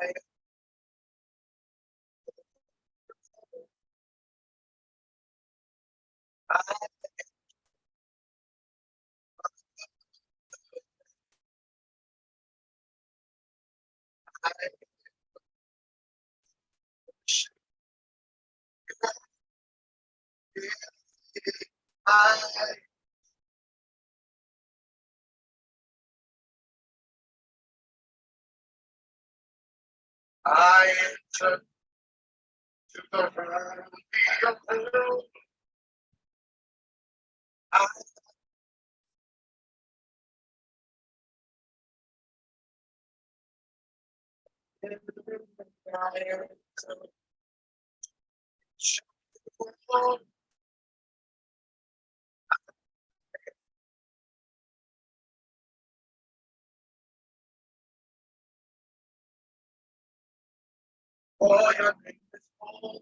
I enter to the holy of holies. I enter to the for your name is holy.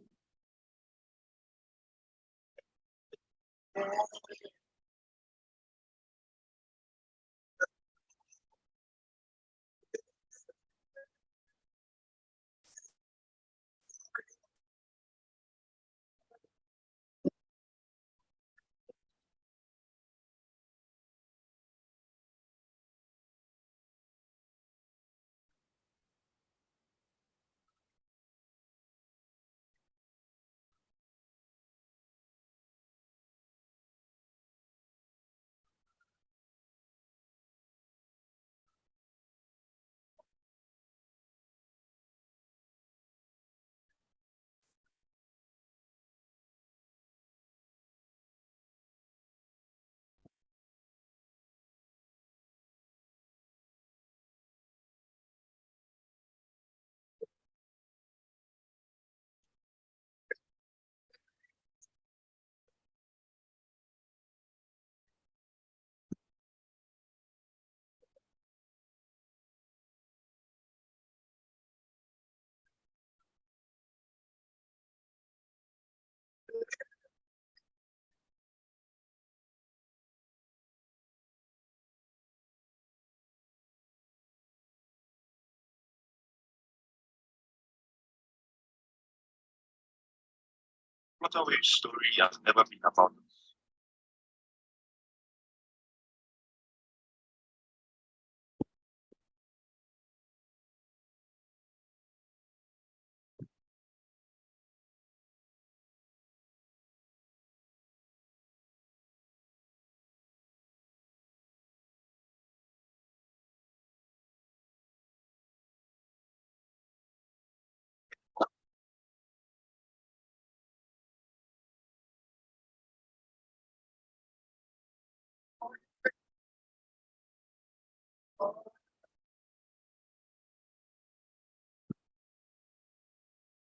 What a weird story has never been about.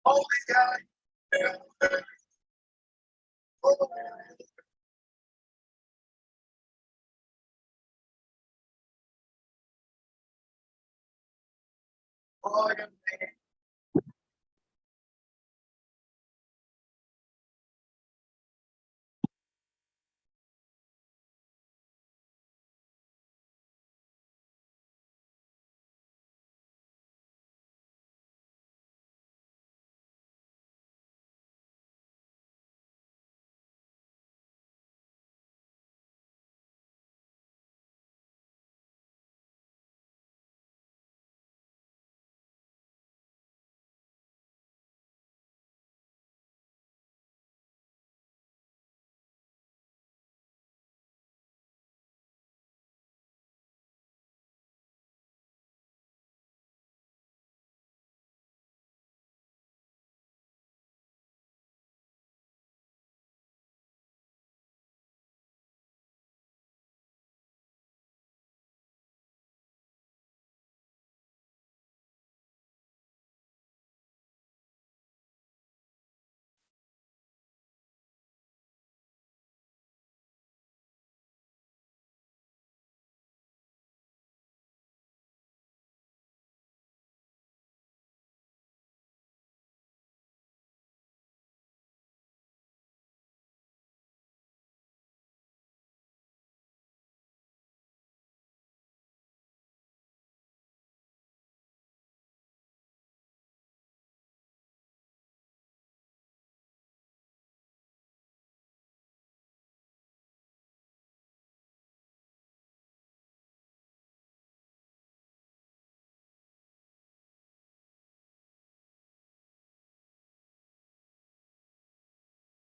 Holy God, for your name.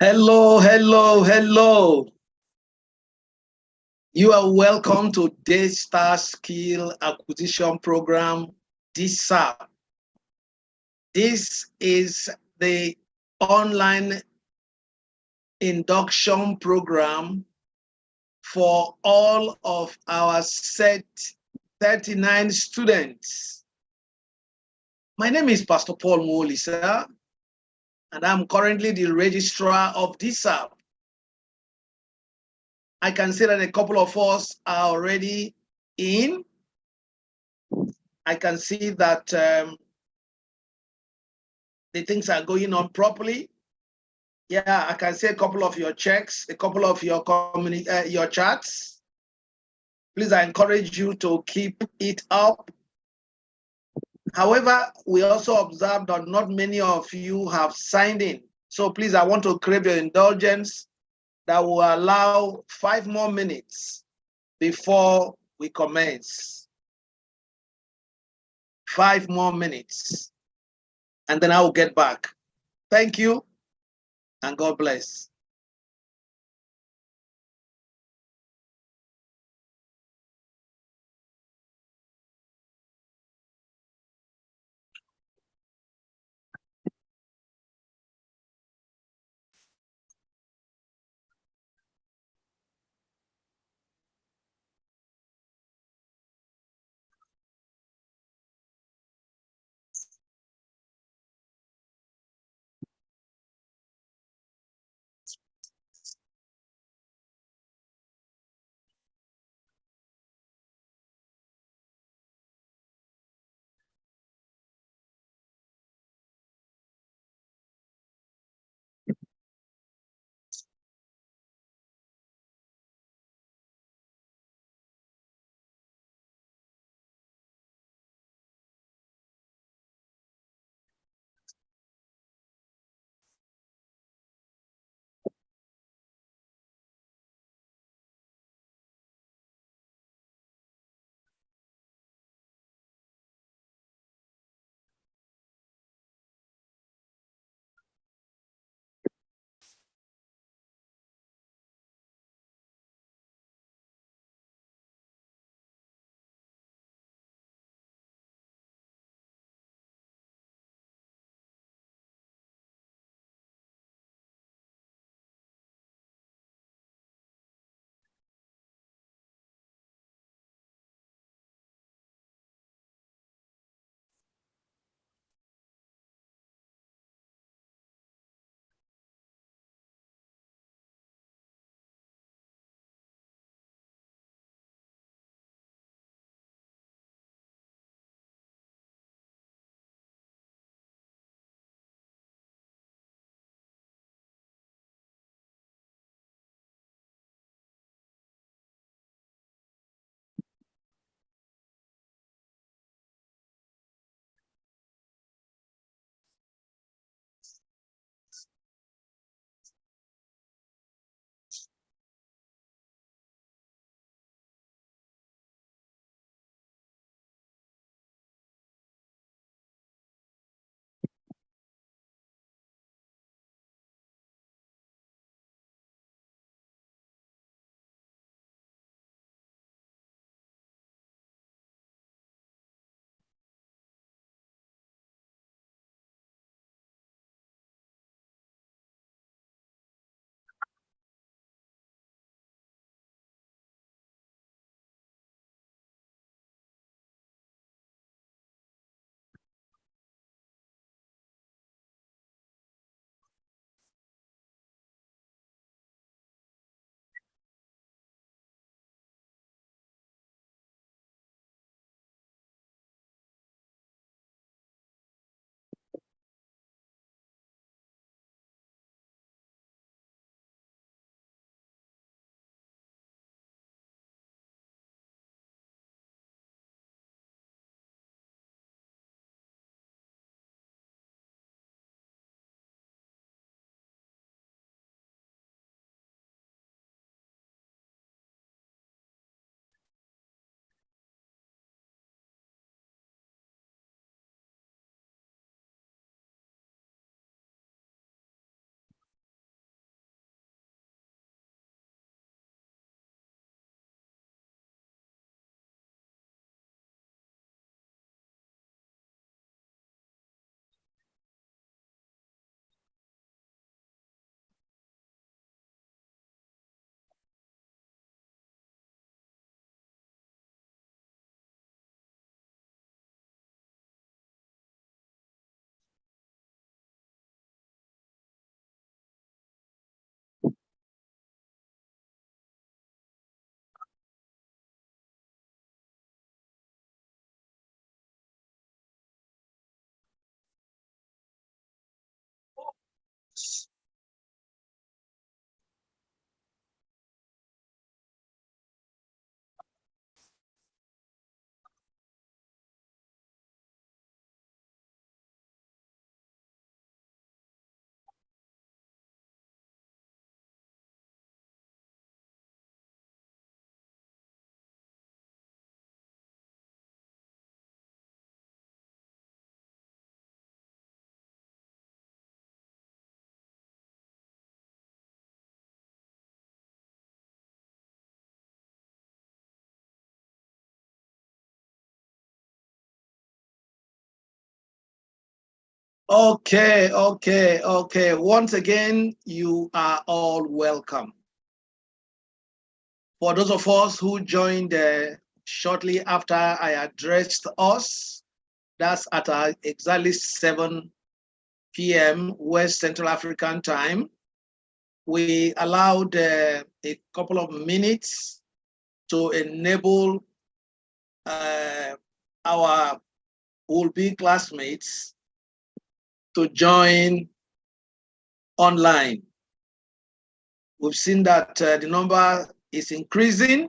Hello, hello, hello. You are welcome to Daystar Skill Acquisition Program, Dsap. This is the online induction program for all of our set 39 students. My name is Pastor Paul Molisa, and I'm currently the registrar of Dsap. I can see that a couple of us are already in. I can see that the things are going on properly. Yeah, I can see a couple of your checks, a couple of your your chats. Please, I encourage you to keep it up. However, we also observed that not many of you have signed in. So please, I want to crave your indulgence that will allow 5 more minutes before we commence. 5 more minutes, and then I will get back. Thank you, and God bless. Okay. Once again, you are all welcome. For those of us who joined shortly after I addressed us, that's at exactly 7 p.m. West Central African time. We allowed a couple of minutes to enable our will-be classmates to join online. We've seen that the number is increasing,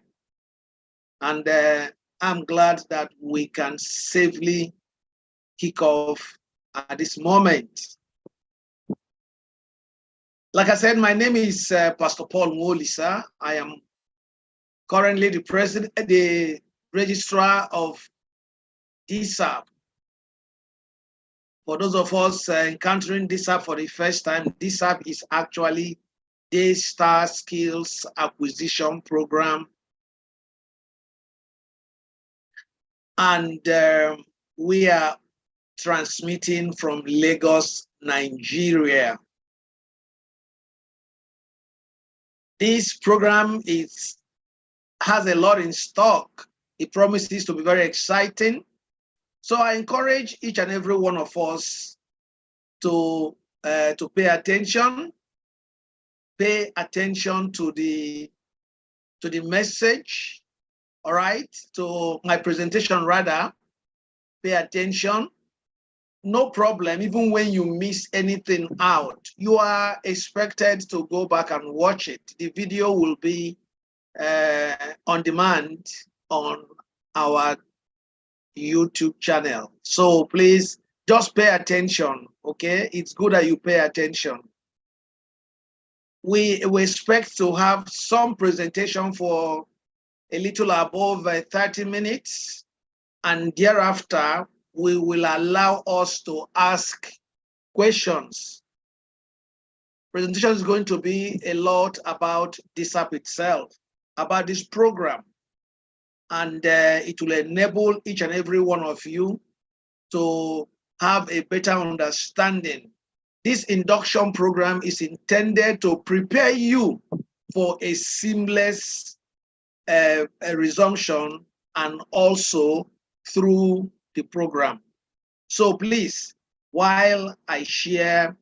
and I'm glad that we can safely kick off at this moment. Like I said, my name is Pastor Paul Mwolisa. I am currently the registrar of Dsap. For those of us encountering Dsap for the first time, Dsap is actually Daystar Skills Acquisition Program. And we are transmitting from Lagos, Nigeria. This program has a lot in stock. It promises to be very exciting. So I encourage each and every one of us to pay attention. Pay attention to the message, all right, to my presentation rather. Pay attention. No problem, even when you miss anything out, you are expected to go back and watch it. The video will be on demand on our YouTube channel. So please just pay attention, okay? It's good that you pay attention. We expect to have some presentation for a little above 30 minutes, and thereafter, we will allow us to ask questions. Presentation is going to be a lot about Dsap itself, about this program, and it will enable each and every one of you to have a better understanding. This induction program is intended to prepare you for a seamless resumption and also through the program. So please, while I share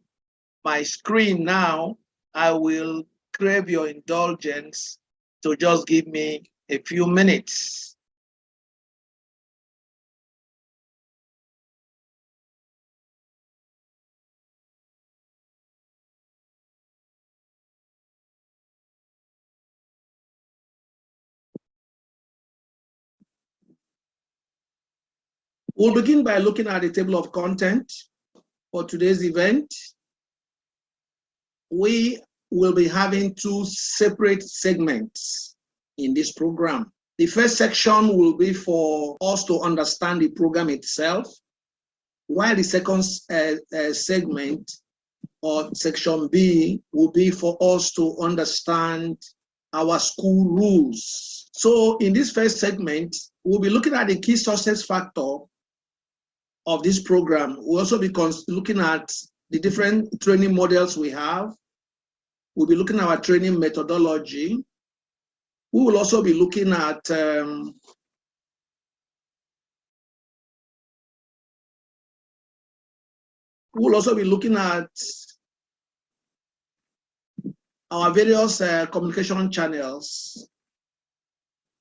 my screen now, I will crave your indulgence to just give me a few minutes. We'll begin by looking at the table of content for today's event. We will be having two separate segments in this program. The first section will be for us to understand the program itself, while the second segment, or section B, will be for us to understand our school rules. So in this first segment, we'll be looking at the key success factor of this program. We'll also be looking at the different training models we have. We'll be looking at our training methodology. We will also be looking at our various communication channels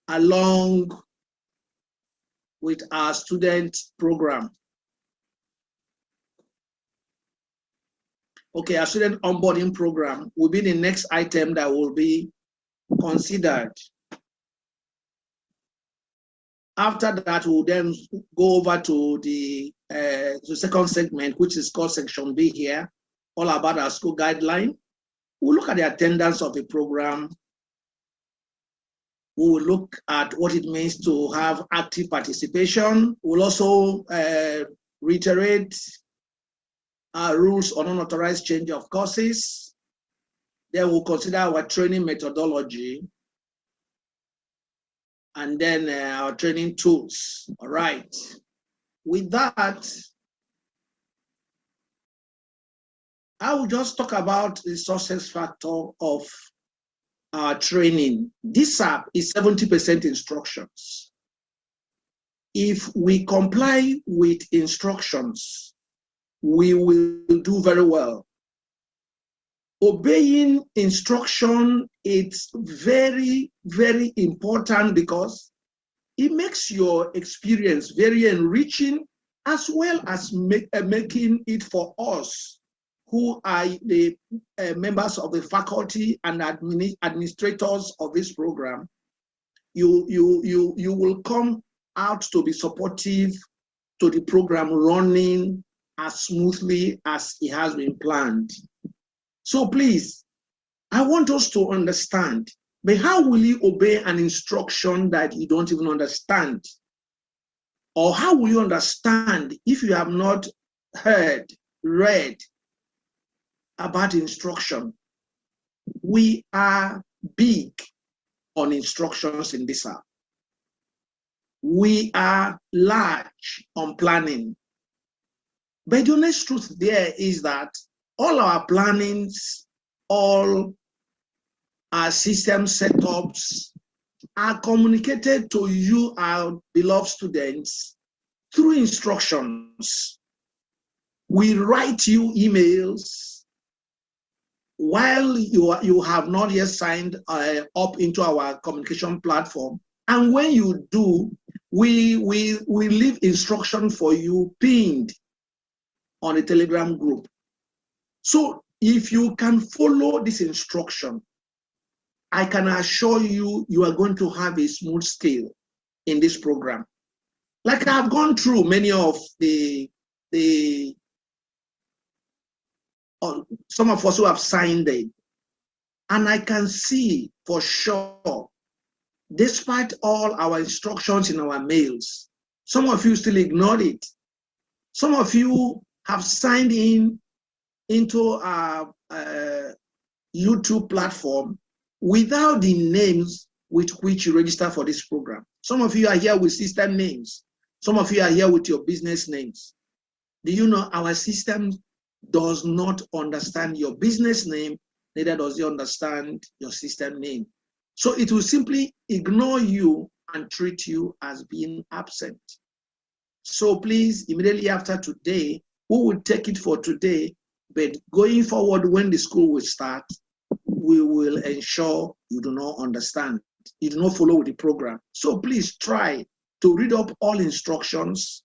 along with our student program. Okay, our student onboarding program will be the next item that will be considered. After that, we'll then go over to the second segment, which is called section B here, all about our school guideline. We'll look at the attendance of the program. We will look at what it means to have active participation. We'll also reiterate our rules on unauthorized change of courses. Then we'll consider our training methodology, and then our training tools. All right. With that, I will just talk about the success factor of our training. Dsap is 70% instructions. If we comply with instructions, we will do very well. Obeying instruction is very, very important because it makes your experience very enriching, as well as making it for us who are the members of the faculty and administrators of this program. You will come out to be supportive to the program running as smoothly as it has been planned. So please, I want us to understand, but how will you obey an instruction that you don't even understand? Or how will you understand if you have not heard, read about instruction? We are big on instructions in this app. We are large on planning. But the honest truth there is that all our plannings, all our system setups are communicated to you, our beloved students, through instructions. We write you emails while you have not yet signed up into our communication platform. And when you do, we leave instruction for you pinned on a Telegram group. So if you can follow this instruction, I can assure you, you are going to have a smooth scale in this program. Like I've gone through many of some of us who have signed it, and I can see for sure, despite all our instructions in our mails, some of you still ignored it. Some of you have signed into our YouTube platform without the names with which you register for this program. Some of you are here with system names. Some of you are here with your business names. Do you know our system does not understand your business name, neither does it understand your system name. So it will simply ignore you and treat you as being absent. So please, immediately after today, we will take it for today, but going forward when the school will start, we will ensure you do not understand, you do not follow the program. So please try to read up all instructions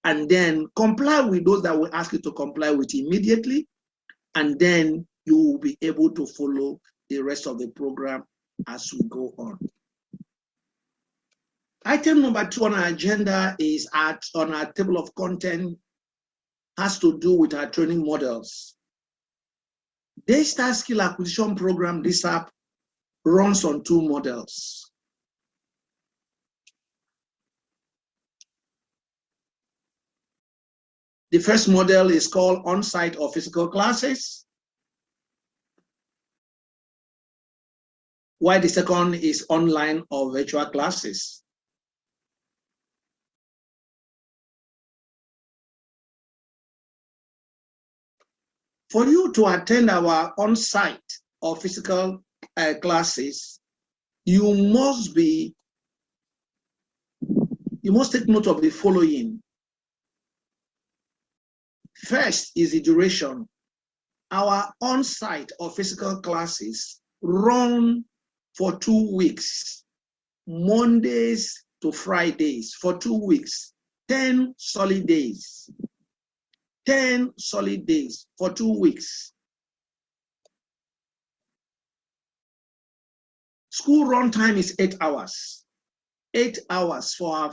and then comply with those that we ask you to comply with immediately, and then you will be able to follow the rest of the program as we go on. Item number 2 on our agenda is on our table of content, has to do with our training models. Daystar Skill Acquisition Program, Dsap, runs on 2 models. The first model is called on-site or physical classes, while the second is online or virtual classes. For you to attend our on-site or physical classes, you must take note of the following. First is the duration. Our on-site or physical classes run for 2 weeks, Mondays to Fridays, for 2 weeks, 10 solid days. 10 solid days for 2 weeks. School run time is 8 hours. 8 hours for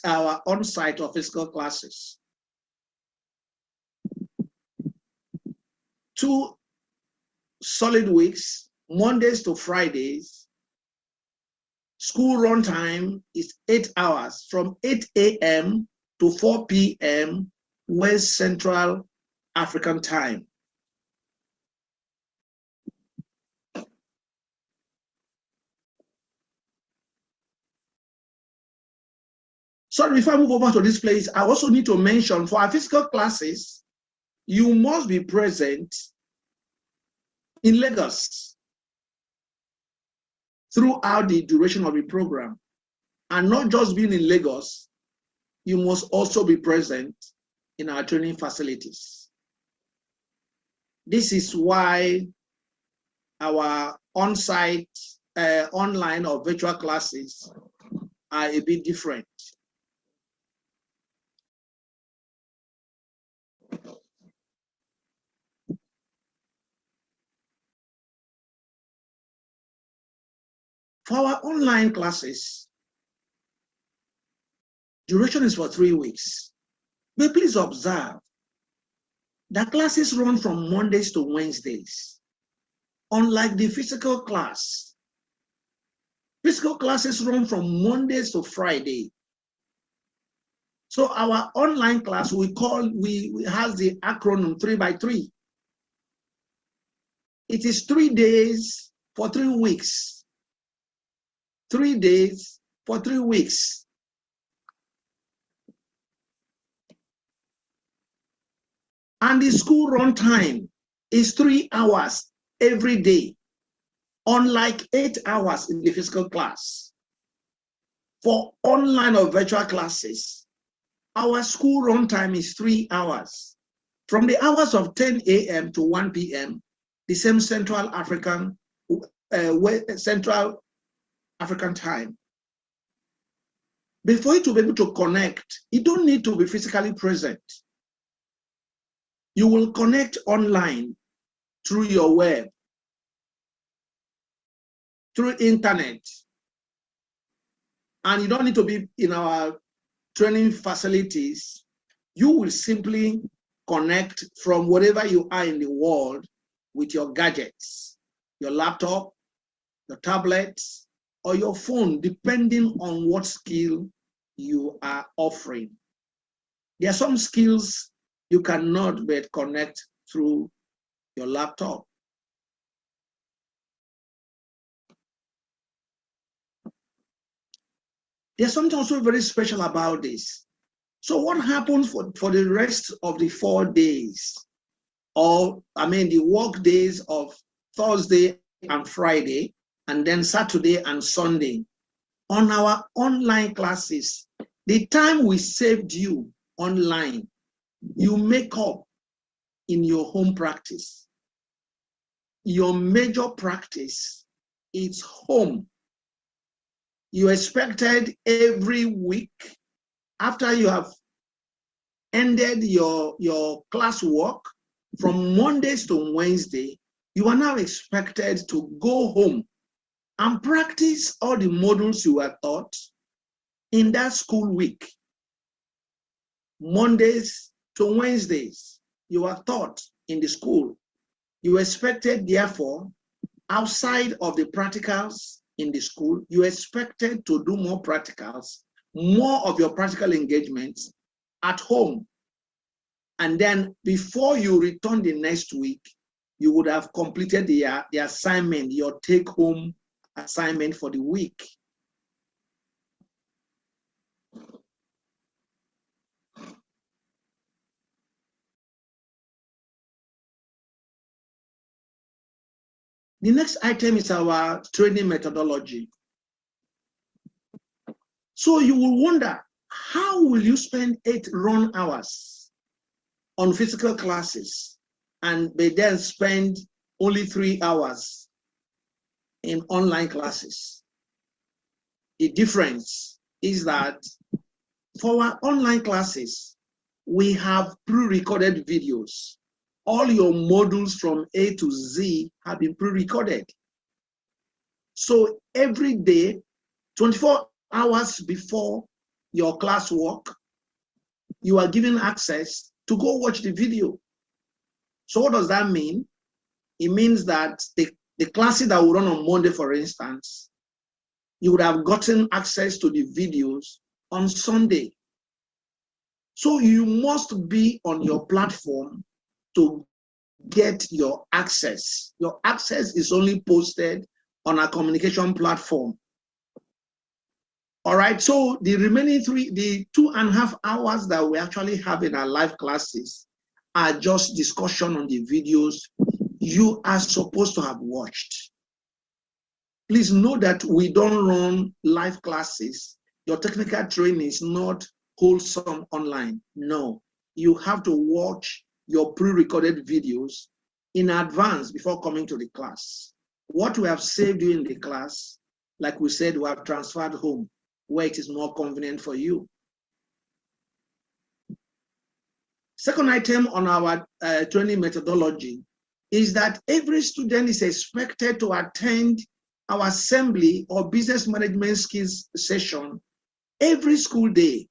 our on-site or physical classes. 2 solid weeks, Mondays to Fridays. School run time is 8 hours from 8 a.m. to 4 p.m. West Central African time. So before I move over to this place, I also need to mention for our physical classes, you must be present in Lagos throughout the duration of the program. And not just being in Lagos, you must also be present in our training facilities. This is why our on-site, online or virtual classes are a bit different. For our online classes, duration is for 3 weeks. But please observe that classes run from Mondays to Wednesdays. Unlike the physical class, physical classes run from Mondays to Friday. So our online class, we has the acronym 3x3. It is 3 days for 3 weeks. 3 days for 3 weeks. And the school run time is 3 hours every day, unlike 8 hours in the physical class. For online or virtual classes, our school run time is 3 hours. From the hours of 10 a.m. to 1 p.m., the same Central African time. Before you to be able to connect, you don't need to be physically present. You will connect online through your web, through internet. And you don't need to be in our training facilities. You will simply connect from wherever you are in the world with your gadgets, your laptop, your tablet, or your phone, depending on what skill you are offering. There are some skills you cannot but connect through your laptop. There's something also very special about this. So what happens for the rest of the 4 days, or the work days of Thursday and Friday, and then Saturday and Sunday, on our online classes, the time we saved you online, you make up in your home practice. Your major practice is home. You expected every week, after you have ended your classwork from Mondays to Wednesday, you are now expected to go home and practice all the modules you were taught in that school week. Mondays to Wednesdays, you are taught in the school. You expected, therefore, outside of the practicals in the school, you expected to do more practicals, more of your practical engagements at home. And then before you return the next week, you would have completed the assignment, your take-home assignment for the week. The next item is our training methodology. So you will wonder, how will you spend 8 run hours on physical classes and then spend only 3 hours in online classes? The difference is that for our online classes, we have pre-recorded videos. All your modules from A to Z have been pre-recorded. So every day, 24 hours before your classwork, you are given access to go watch the video. So what does that mean? It means that the classes that will run on Monday, for instance, you would have gotten access to the videos on Sunday. So you must be on your platform to get your access. Your access is only posted on a communication platform. All right, so the remaining 2.5 hours that we actually have in our live classes are just discussion on the videos you are supposed to have watched. Please know that we don't run live classes. Your technical training is not wholesome online. No, you have to watch your pre-recorded videos in advance before coming to the class. What we have saved you in the class, like we said, we have transferred home where it is more convenient for you. Second item on our training methodology is that every student is expected to attend our assembly or business management skills session every school day.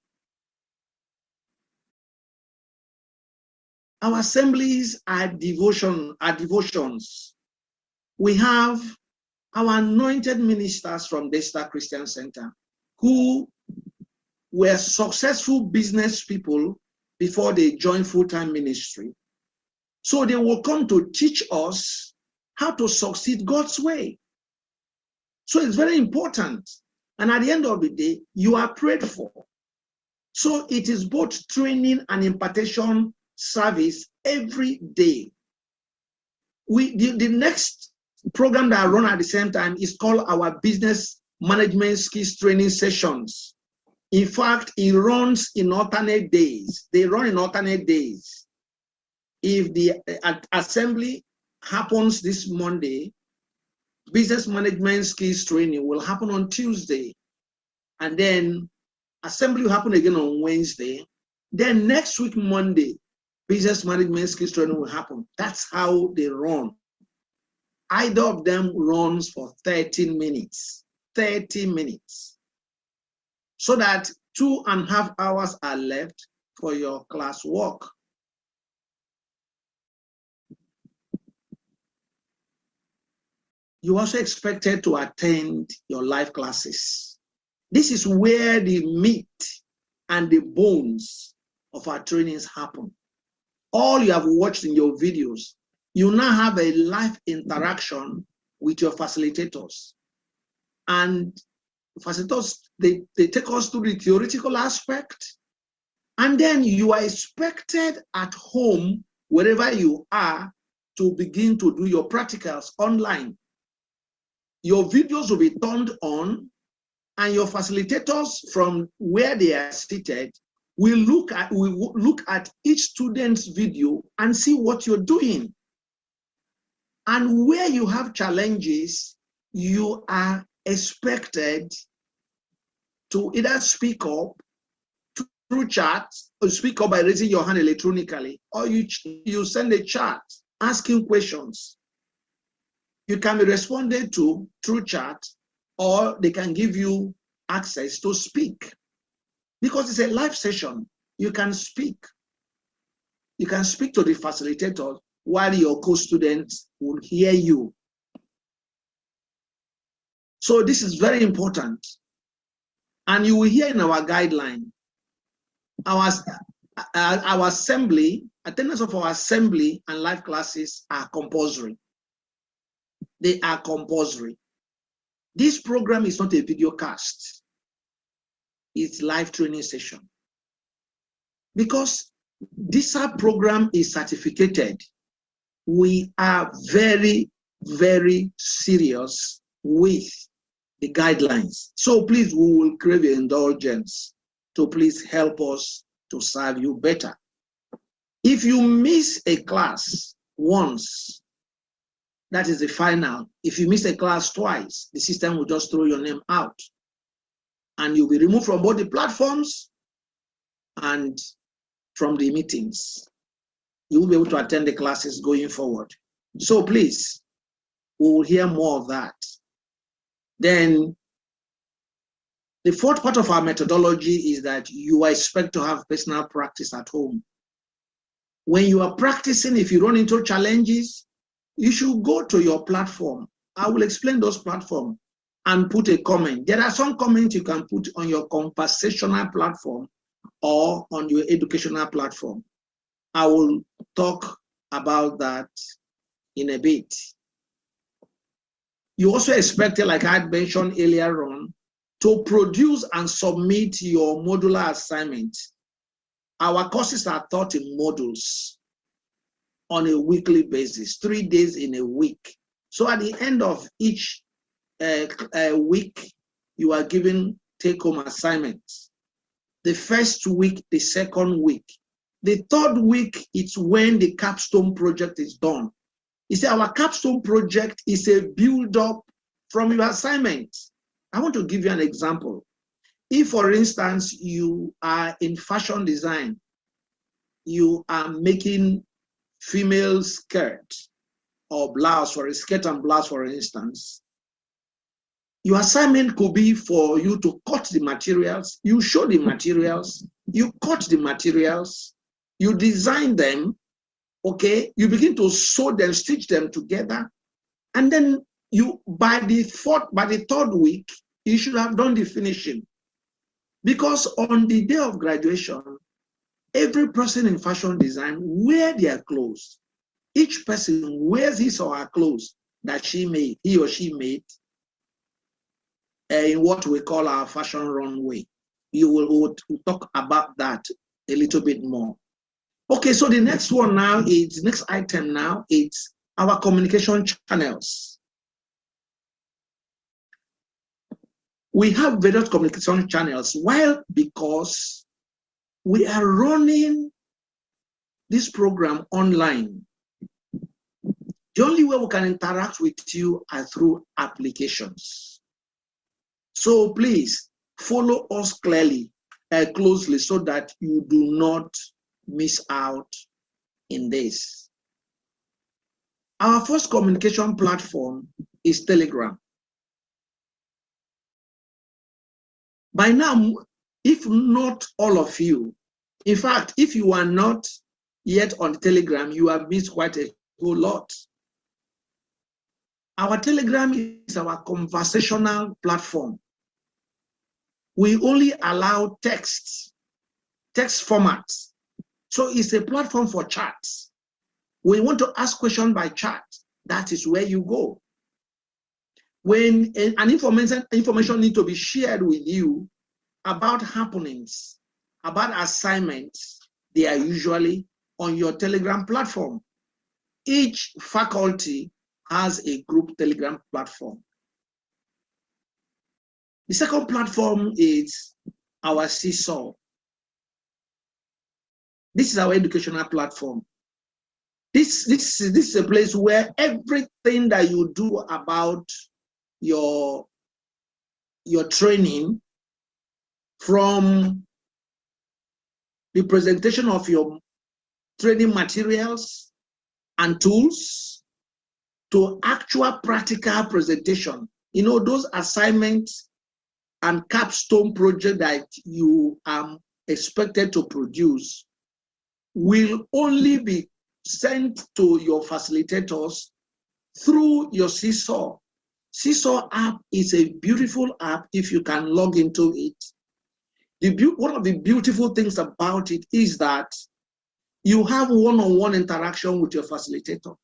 Our assemblies are devotions. We have our anointed ministers from Dsap Christian Center who were successful business people before they joined full-time ministry. So they will come to teach us how to succeed God's way. So it's very important. And at the end of the day, you are prayed for. So it is both training and impartation service every day. The next program that I run at the same time is called our Business Management Skills Training Sessions. In fact, it runs in alternate days. They run in alternate days. If the assembly happens this Monday, business management skills training will happen on Tuesday. And then assembly will happen again on Wednesday. Then next week, Monday, business management skills training will happen. That's how they run. Either of them runs for 30 minutes. 30 minutes. So that 2.5 hours are left for your class work. You also expected to attend your live classes. This is where the meat and the bones of our trainings happen. All you have watched in your videos, you now have a live interaction with your facilitators. And facilitators, they take us through the theoretical aspect. And then you are expected at home, wherever you are, to begin to do your practicals online. Your videos will be turned on, and your facilitators from where they are seated will look at each student's video and see what you're doing. And where you have challenges, you are expected to either speak up through chat, or speak up by raising your hand electronically, or you send a chat asking questions. You can be responded to through chat, or they can give you access to speak. Because it's a live session, you can speak. You can speak to the facilitator while your co-students will hear you. So this is very important. And you will hear in our guideline, our assembly, attendance of our assembly and live classes are compulsory. They are compulsory. This program is not a video cast. It's live training session. Because Dsap program is certificated, we are very, very serious with the guidelines. So please, we will crave your indulgence to please help us to serve you better. If you miss a class once, that is the final. If you miss a class twice, the system will just throw your name out. And you'll be removed from both the platforms and from the meetings. You will be able to attend the classes going forward. So please, we will hear more of that. Then the fourth part of our methodology is that you expect to have personal practice at home. When you are practicing, if you run into challenges, you should go to your platform. I will explain those platforms and put a comment. There are some comments you can put on your conversational platform or on your educational platform. I will talk about that in a bit. You also expected, like I had mentioned earlier on, to produce and submit your modular assignment. Our courses are taught in modules. on a weekly basis, 3 days in a week. So at the end of each week, you are given take-home assignments. The first week, the second week. The third week, it's when the capstone project is done. You see, our capstone project is a build-up from your assignment. I want to give you an example. If, for instance, you are in fashion design, you are making female skirt or blouse, or a skirt and blouse, for instance, your assignment could be for you to cut the materials. You show the materials, you cut the materials, you design them, okay? You begin to sew them, stitch them together, and then you, by the third week, you should have done the finishing. Because on the day of graduation, every person in fashion design wear their clothes. Each person wears his or her clothes that he or she made, in what we call our fashion runway. We'll talk about that a little bit more. Okay, so the next one now is, next item now, it's our communication channels. We have various communication channels. Why? Because we are running this program online. The only way we can interact with you are through applications. So please follow us closely so that you do not miss out in this. Our first communication platform is Telegram. By now, if not all of you, in fact, if you are not yet on Telegram, you have missed quite a whole lot. Our Telegram is our conversational platform. We only allow text formats. So it's a platform for chats. When you want to ask questions by chat, that is where you go. When an information needs to be shared with you about happenings, about assignments, they are usually on your Telegram platform. Each faculty has a group Telegram platform. The second platform is our Seesaw. This is our educational platform. This is a place where everything that you do about your training, from the presentation of your training materials and tools to actual practical presentation, you know, those assignments and capstone project that you are expected to produce will only be sent to your facilitators through your Seesaw. Seesaw app is a beautiful app if you can log into it. One of the beautiful things about it is that you have one-on-one interaction with your facilitator.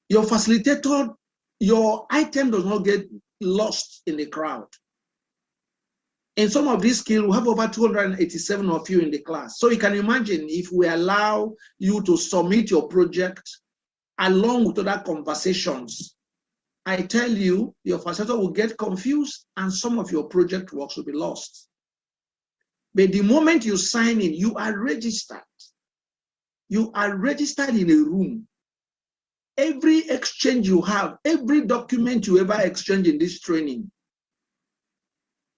Your facilitator, your item does not get lost in the crowd. In some of these skills, we have over 287 of you in the class. So you can imagine if we allow you to submit your project along with other conversations, I tell you, your facilitator will get confused and some of your project works will be lost. But the moment you sign in, you are registered. You are registered in a room. Every exchange you have, every document you ever exchange in this training,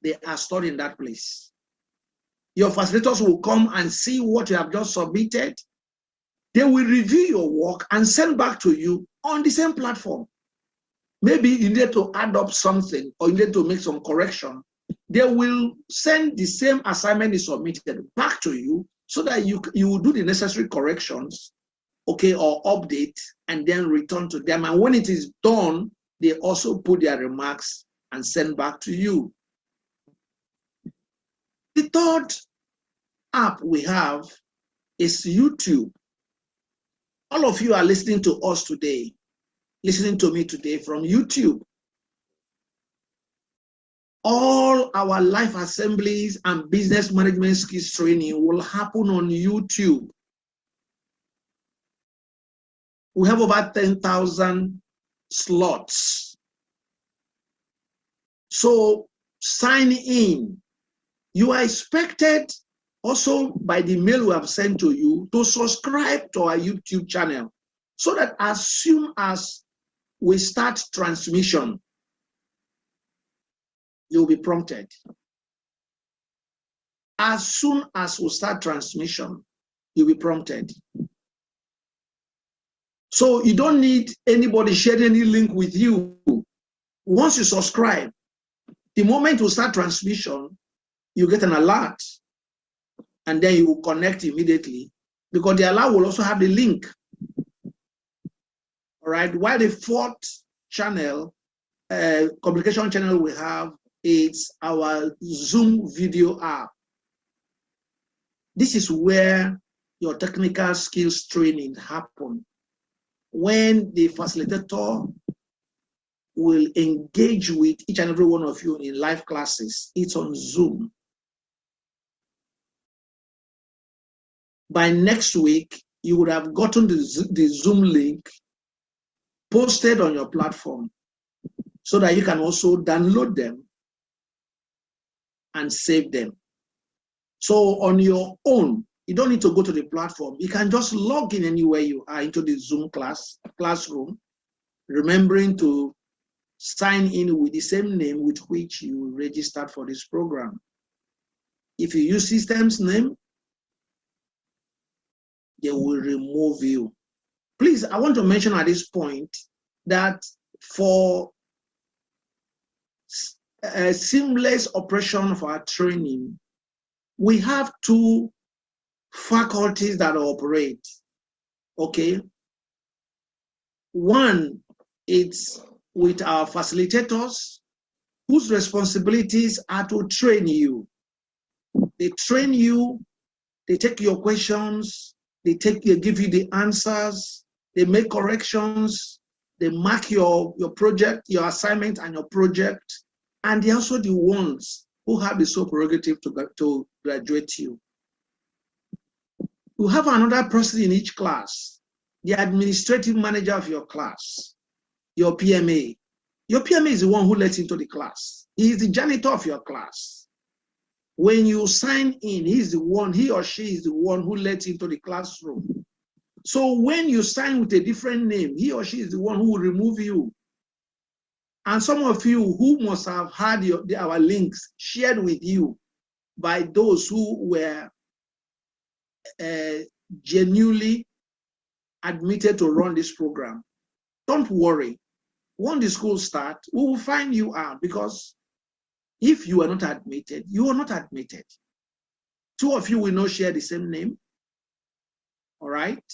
they are stored in that place. Your facilitators will come and see what you have just submitted. They will review your work and send back to you on the same platform. Maybe you need to add up something or you need to make some correction. They will send the same assignment you submitted back to you so that you will do the necessary corrections, okay, or update, and then return to them. And when it is done, they also put their remarks and send back to you. The third app we have is YouTube. All of you are listening to us today, listening to me today from YouTube. All our life assemblies and business management skills training will happen on YouTube. We have over 10,000 slots. So sign in. You are expected also by the mail we have sent to you to subscribe to our YouTube channel so that as soon as we start transmission, you'll be prompted. As soon as we start transmission, you'll be prompted. So you don't need anybody sharing any link with you. Once you subscribe, the moment we start transmission, you get an alert, and then you will connect immediately because the alert will also have the link. All right. While the fourth channel, communication channel we have, is our Zoom video app. This is where your technical skills training happen. When the facilitator will engage with each and every one of you in live classes, it's on Zoom. By next week, you would have gotten the Zoom link posted on your platform so that you can also download them and save them. So on your own, you don't need to go to the platform. You can just log in anywhere you are into the Zoom classroom, remembering to sign in with the same name with which you registered for this program. If you use system's name, they will remove you. Please, I want to mention at this point that for a seamless operation of our training, we have two faculties that operate, okay? One, it's with our facilitators, whose responsibilities are to train you. They train you, they take your questions, they give you the answers, they make corrections, they mark your project, your assignment and your project, and they're also the ones who have the sole prerogative to graduate you. You have another person in each class, the administrative manager of your class, your PMA. Your PMA is the one who lets into the class. He is the janitor of your class. When you sign in, he or she is the one who lets into the classroom. So when you sign with a different name, he or she is the one who will remove you. And some of you who must have had our links shared with you by those who were genuinely admitted to run this program, don't worry. When the school starts, we will find you out, because if you are not admitted, you are not admitted. Two of you will not share the same name, all right?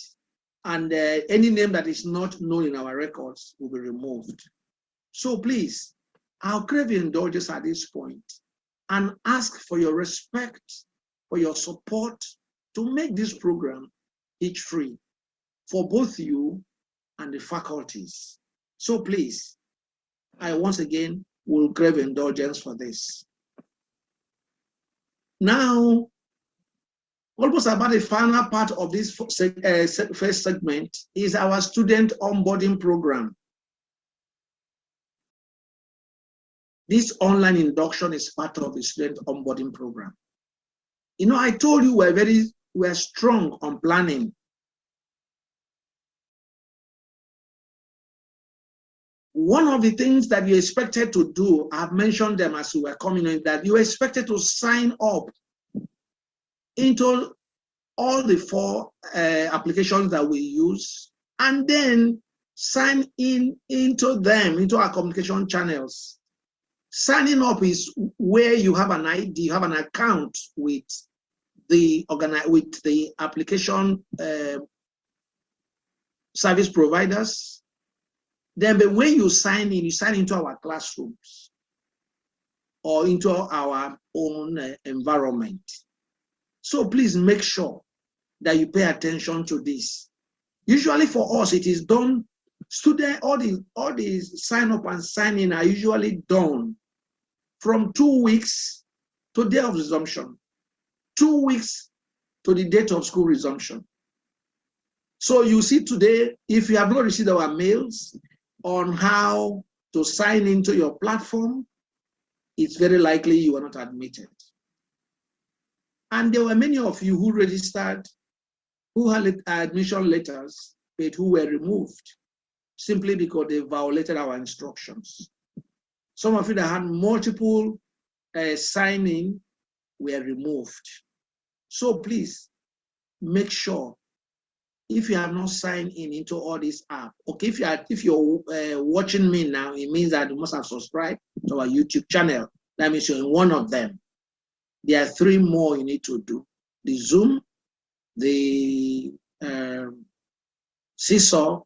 And any name that is not known in our records will be removed. So please, I'll crave your indulgence at this point and ask for your respect, for your support to make this program hitch-free for both you and the faculties. So please, I once again will crave indulgence for this. Now, almost about the final part of this first segment is our student onboarding program. This online induction is part of the student onboarding program. You know, I told you we're strong on planning. One of the things that you're expected to do, I've mentioned them as we were coming in, that you're expected to sign up into all the 4 applications that we use, and then sign into our communication channels. Signing up is where you have an ID, you have an account with the application service providers. Then, but when you sign into our classrooms or into our own environment. So please make sure that you pay attention to this. Usually for us, it is done. All the sign up and sign in are usually done from 2 weeks to day of resumption, 2 weeks to the date of school resumption. So you see today, if you have not received our mails on how to sign into your platform, it's very likely you are not admitted. And there were many of you who registered, who had admission letters, but who were removed simply because they violated our instructions. Some of you that had multiple signing were removed. So please make sure, if you have not signed in into all this app, okay, if you're watching me now, it means that you must have subscribed to our YouTube channel. That means you're in one of them. There are 3 more you need to do: the Zoom, the Seesaw,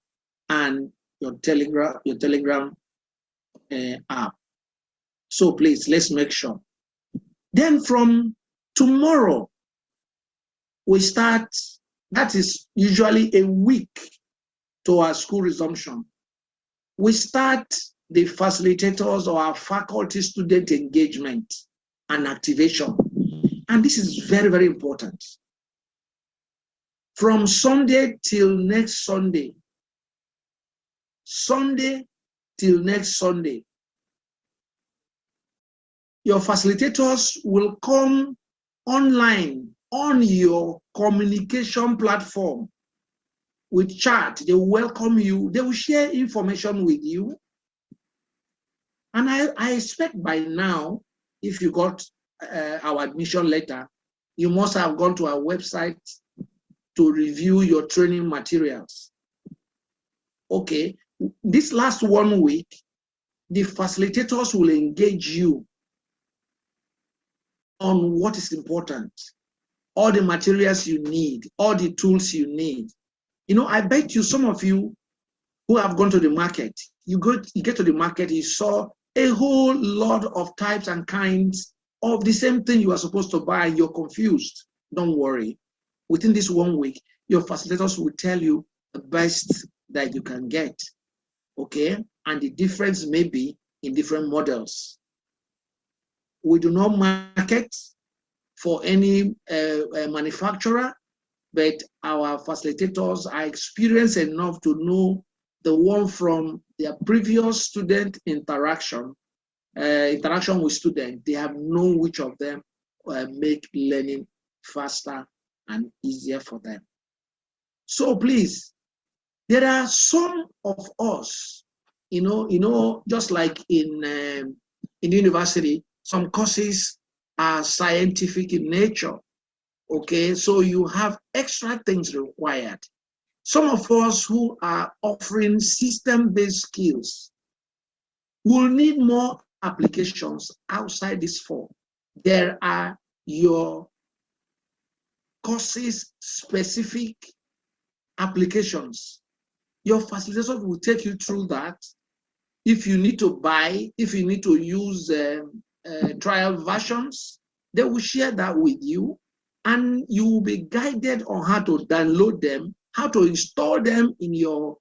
and your Telegram app. So please, let's make sure. Then from tomorrow, we start. That is usually a week to our school resumption. We start the facilitators or our faculty-student engagement and activation. And this is very, very important. From Sunday till next Sunday, Sunday till next Sunday, your facilitators will come online on your communication platform with chat. They will welcome you. They will share information with you. And I expect by now, if you got our admission letter, you must have gone to our website to review your training materials. Okay, this last 1 week, the facilitators will engage you on what is important, all the materials you need, all the tools you need. You know, I bet you some of you who have gone to the market, you get to the market, you saw a whole lot of types and kinds of the same thing you are supposed to buy, you're confused. Don't worry. Within this 1 week, your facilitators will tell you the best that you can get, okay? And the difference may be in different models. We do not market for any manufacturer, but our facilitators are experienced enough to know the one from their previous student interaction with students. They have known which of them make learning faster and easier for them. So please, there are some of us, you know, just like in the university, some courses are scientific in nature. Okay, so you have extra things required. Some of us who are offering system-based skills will need more applications outside this 4. There are your courses specific applications. Your facilitator will take you through that. If you need to buy, if you need to use trial versions, they will share that with you, and you will be guided on how to download them, how to install them in your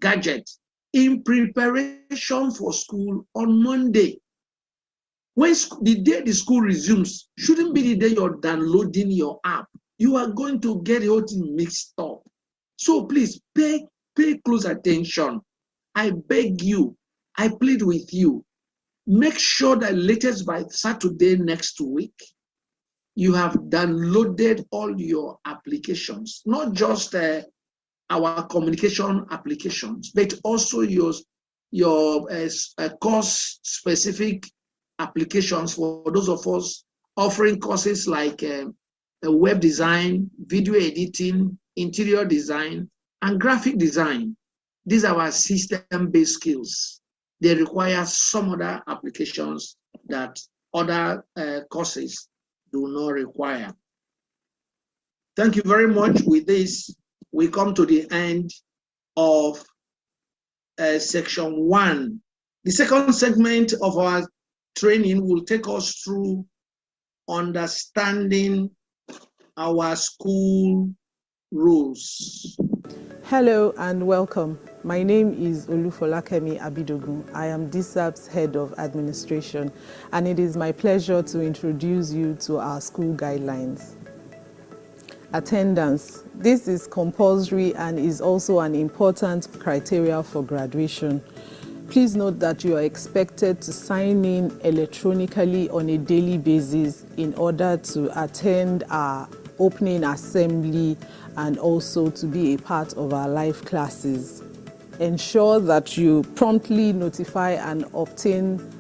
gadget in preparation for school on Monday. When the day the school resumes shouldn't be the day you're downloading your app. You are going to get the whole thing mixed up. So please pay close attention. I beg you, I plead with you, make sure that latest by Saturday next week, you have downloaded all your applications, not just our communication applications, but also your course-specific applications for those of us offering courses like web design, video editing, interior design, and graphic design. These are our system-based skills. They require some other applications that other courses do not require. Thank you very much. With this, we come to the end of section 1. The second segment of our training will take us through understanding our school rules. Hello and welcome. My name is Olufolakemi Abidogun. I am Dsap's Head of Administration, and it is my pleasure to introduce you to our school guidelines. Attendance. This is compulsory and is also an important criteria for graduation. Please note that you are expected to sign in electronically on a daily basis in order to attend our opening assembly and also to be a part of our live classes. Ensure that you promptly notify and obtain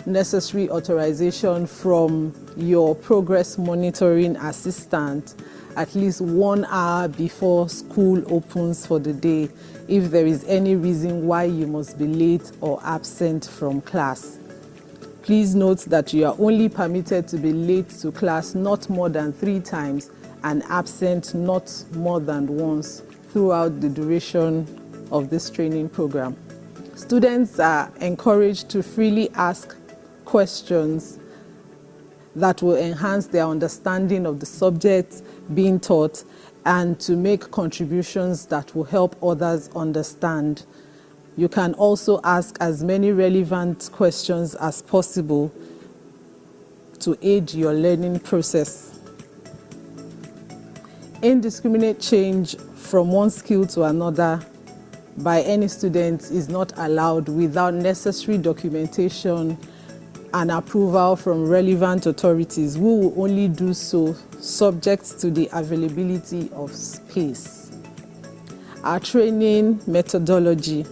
necessary authorization from your progress monitoring assistant at least 1 hour before school opens for the day if there is any reason why you must be late or absent from class. Please note that you are only permitted to be late to class not more than 3 times and absent not more than once throughout the duration of this training program. Students are encouraged to freely ask questions that will enhance their understanding of the subject being taught and to make contributions that will help others understand. You can also ask as many relevant questions as possible to aid your learning process. Indiscriminate change from one skill to another by any student is not allowed without necessary documentation and approval from relevant authorities, who will only do so subject to the availability of space. Our training methodology.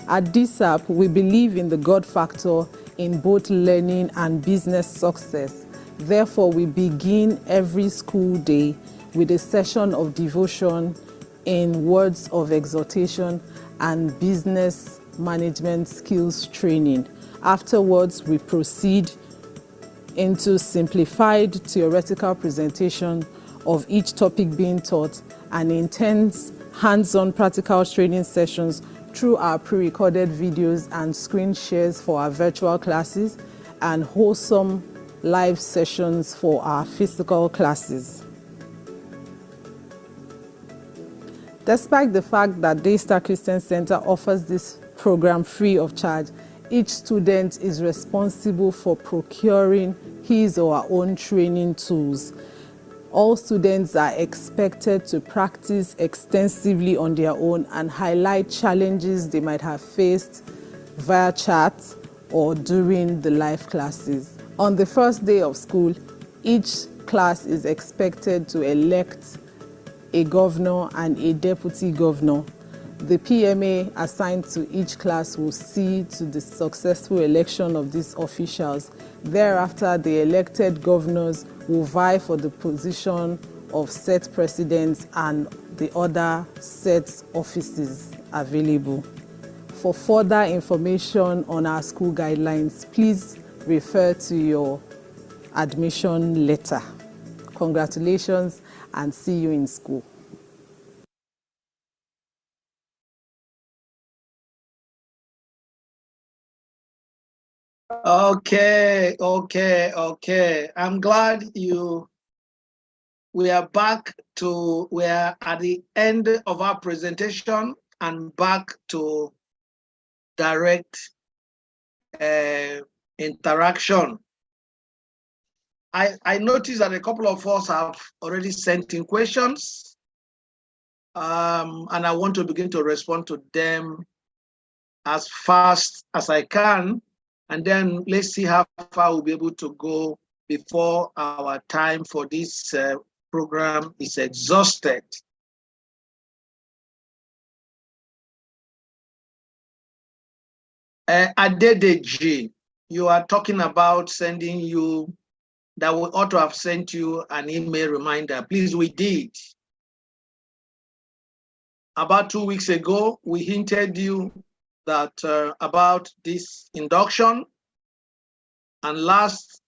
At Dsap, we believe in the God factor in both learning and business success. Therefore, we begin every school day with a session of devotion in words of exhortation and business management skills training. Afterwards, we proceed into simplified theoretical presentation of each topic being taught and intense hands-on practical training sessions through our pre-recorded videos and screen shares for our virtual classes and wholesome live sessions for our physical classes. Despite the fact that Daystar Christian Center offers this program free of charge, each student is responsible for procuring his or her own training tools. All students are expected to practice extensively on their own and highlight challenges they might have faced via chat or during the live classes. On the first day of school, each class is expected to elect a governor and a deputy governor. The PMA assigned to each class will see to the successful election of these officials. Thereafter, the elected governors will vie for the position of set presidents and the other set offices available. For further information on our school guidelines, please refer to your admission letter. Congratulations and see you in school. Okay. I'm glad we are back to, we are at the end of our presentation and back to direct interaction. I noticed that a couple of us have already sent in questions, and I want to begin to respond to them as fast as I can. And then let's see how far we'll be able to go before our time for this program is exhausted. Adedeji, you are talking about sending you, that we ought to have sent you an email reminder. Please, we did. About 2 weeks ago, we hinted you that about this induction. And last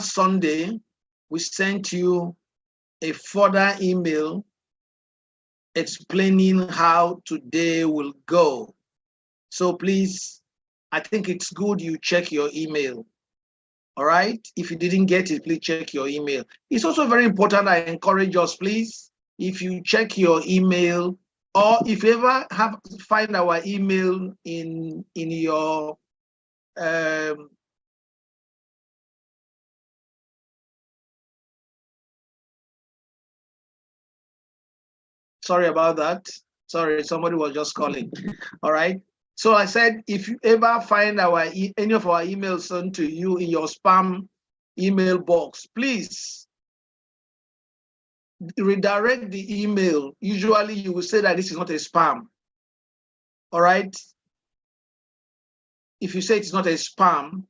Sunday, we sent you a further email explaining how today will go. So please, I think it's good you check your email. All right? If you didn't get it, please check your email. It's also very important, I encourage us, please, if you check your email, or if you ever find our email in your Sorry about that. Sorry, somebody was just calling. All right. So I said, if you ever find any of our emails sent to you in your spam email box, please redirect the email. Usually you will say that this is not a spam. All right. If you say it's not a spam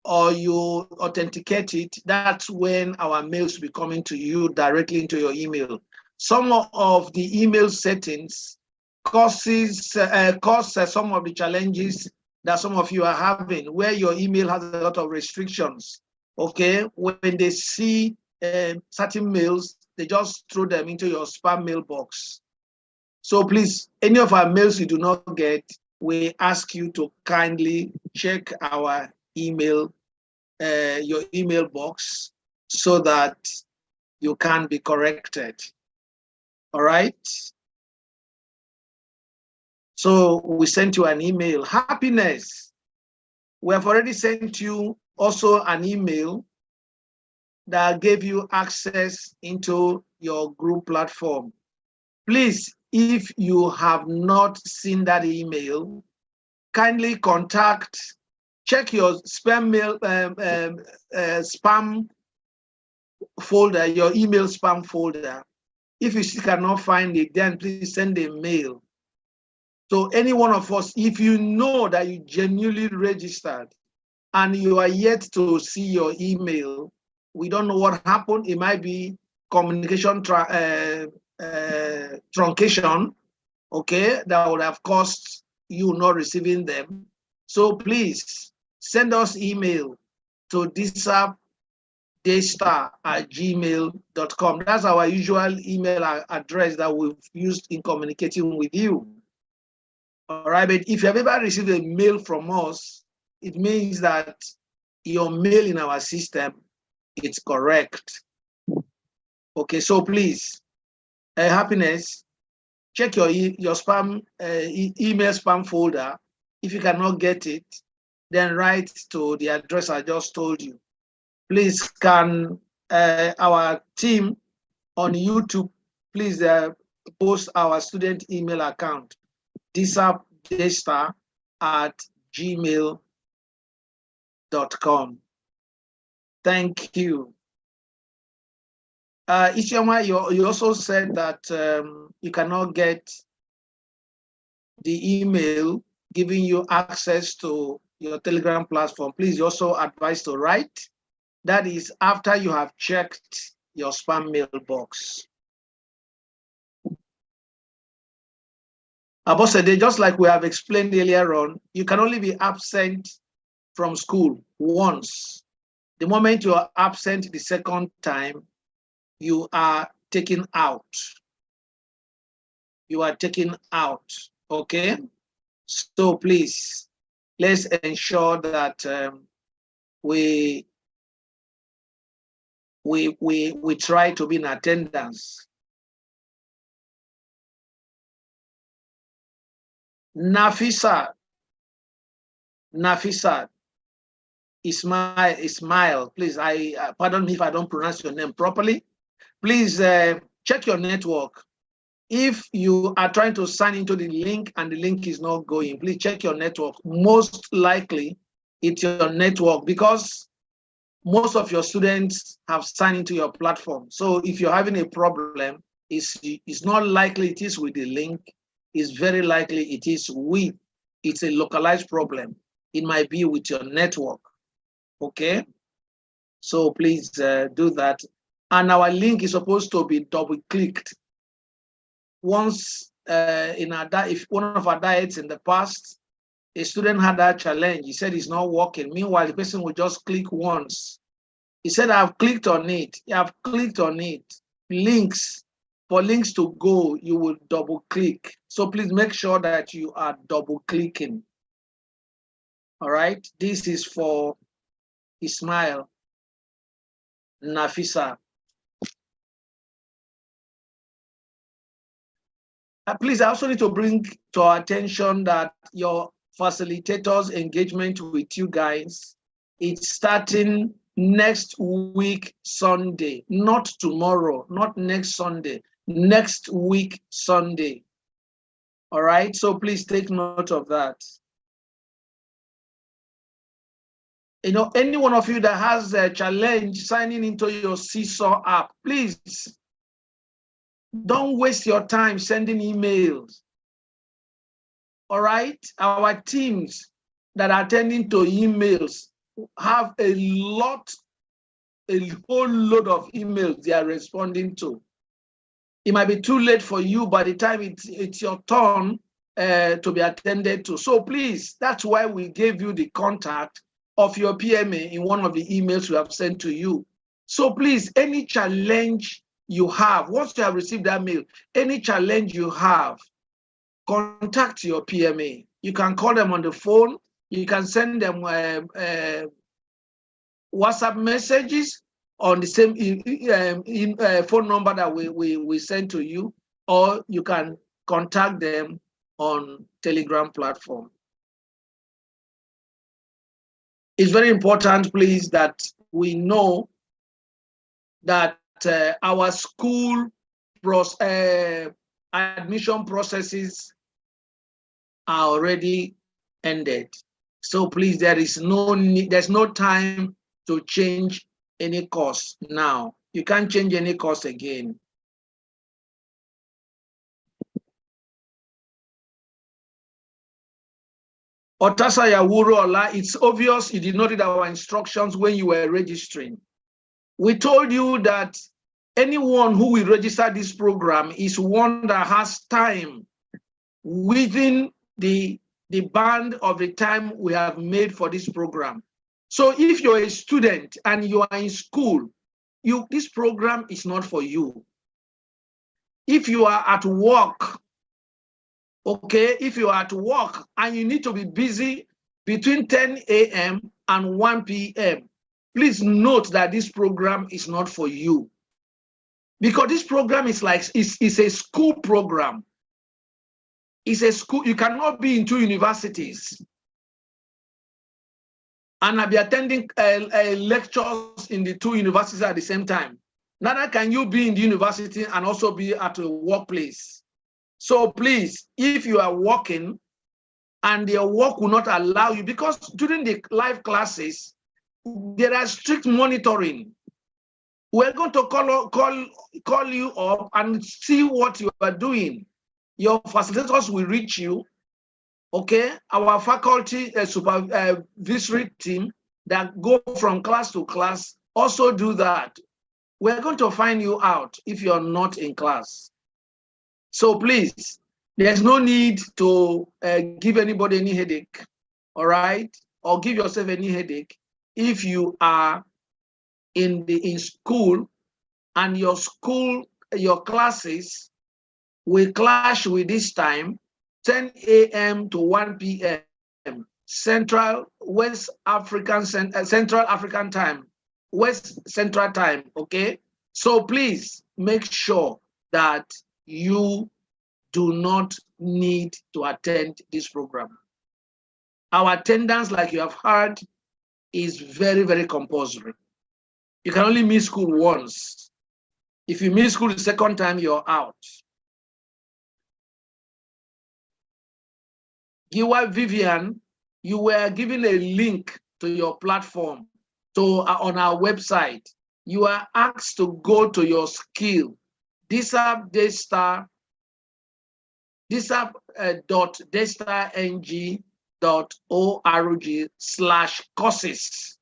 or you authenticate it, that's when our mails will be coming to you directly into your email. Some of the email settings cause some of the challenges that some of you are having, where your email has a lot of restrictions. Okay, when they see certain mails, they just throw them into your spam mailbox. So please, any of our mails you do not get, we ask you to kindly check our email, your email box, so that you can be corrected. All right. So we sent you an email. Happiness. We have already sent you also an email that gave you access into your group platform. Please, if you have not seen that email, kindly check your spam mail, spam folder, your email spam folder. If you still cannot find it, then please send a mail. So any one of us, if you know that you genuinely registered and you are yet to see your email, we don't know what happened. It might be communication truncation, okay, that would have caused you not receiving them. So please send us email to dsap@gmail.com. That's our usual email address that we've used in communicating with you. All right, but if you have ever received a mail from us, it means that your mail in our system is correct. Okay, so please, Happiness, check your spam email spam folder. If you cannot get it, then write to the address I just told you. Please, can our team on YouTube please post our student email account, dsap@gmail.com. Thank you. Isioma, you also said that you cannot get the email giving you access to your Telegram platform. Please, you also advise to write. That is after you have checked your spam mailbox. Abosede, just like we have explained earlier on, you can only be absent from school once. The moment you are absent the second time, you are taken out. You are taken out, okay? So please, let's ensure that we try to be in attendance. Nafisa, Ismail, please, pardon me if I don't pronounce your name properly. Please check your network. If you are trying to sign into the link and the link is not going, please check your network. Most likely it's your network, because most of your students have signed into your platform. So if you're having a problem, it's not likely it is with the link. It's very likely it's a localized problem. It might be with your network, okay? So please do that. And our link is supposed to be double-clicked. Once if one of our diets in the past, a student had that challenge. He said it's not working. Meanwhile, the person will just click once. He said, I've clicked on it. I've clicked on it. For links to go, you will double click. So please make sure that you are double clicking. All right. This is for Ismail, Nafisa. Please, I also need to bring to our attention that your facilitators' engagement with you guys, it's starting next week, Sunday, not tomorrow, not next Sunday. next week, Sunday. All right, so please take note of that. You know, any one of you that has a challenge signing into your Seesaw app, please don't waste your time sending emails. All right, our teams that are attending to emails have a whole load of emails they are responding to. It might be too late for you by the time it's your turn to be attended to. So please, that's why we gave you the contact of your PMA in one of the emails we have sent to you. So please, any challenge you have, once you have received that mail, any challenge you have, contact your PMA. You can call them on the phone. You can send them WhatsApp messages on the same phone number that we sent to you, or you can contact them on Telegram platform. It's very important, please, that we know that our school admission processes are already ended. So please, there's no time to change any course now. You can't change any course again. Otasa Yawuro, it's obvious you did not read our instructions when you were registering. We told you that anyone who will register this program is one that has time within the band of the time we have made for this program. So if you're a student and you are in school, this program is not for you. If you are at work, okay, if you are at work and you need to be busy between 10 a.m. and 1 p.m., please note that this program is not for you. Because this program is it's a school program. It's a school. You cannot be in two universities and I'll be attending lectures in the two universities at the same time. Neither can you be in the university and also be at a workplace. So please, if you are working and your work will not allow you, because during the live classes, there are strict monitoring. We're going to call you up and see what you are doing. Your facilitators will reach you. Okay, our faculty supervisory team that go from class to class also do that. We're going to find you out if you're not in class. So please, there's no need to give anybody any headache, all right? Or give yourself any headache if you are in school and your classes will clash with this time, 10 a.m. to 1 p.m. Central African time, West Central time, okay? So please make sure that you do not need to attend this program. Our attendance, like you have heard, is very, very compulsory. You can only miss school once. If you miss school the second time, you're out. Giwa Vivian, you were given a link to your platform on our website. You are asked to go to your skill, dsap.ng.org/courses.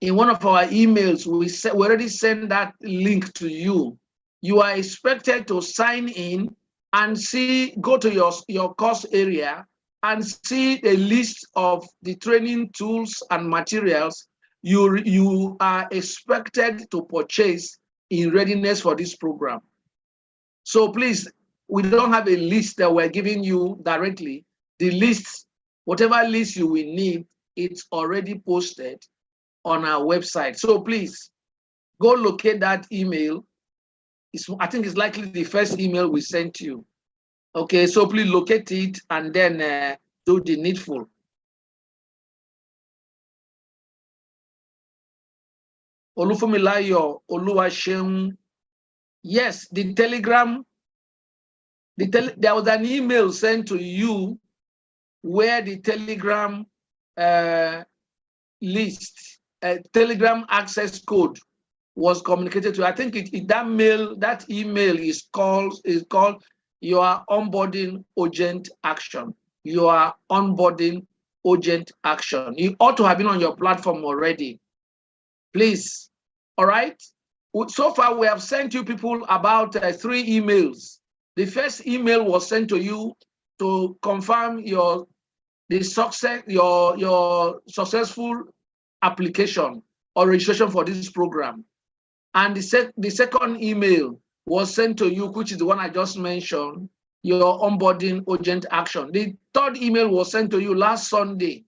In one of our emails, we already sent that link to you. You are expected to sign in and go to your course area and see the list of the training tools and materials you are expected to purchase in readiness for this program. So please, we don't have a list that we're giving you directly. The list, whatever list you will need, it's already posted on our website. So please, go locate that email. I think it's likely the first email we sent you. Okay, so please locate it and then do the needful. Olufumilayo Oluwaseun Yes, the Telegram, there was an email sent to you where the Telegram list, Telegram access code was communicated to. I think that email is called your onboarding urgent action. Your onboarding urgent action. You ought to have been on your platform already. Please, all right? So far, we have sent you people about 3 emails. The first email was sent to you to confirm your successful application or registration for this program. And the second email was sent to you, which is the one I just mentioned, your onboarding urgent action. The third email was sent to you last Sunday.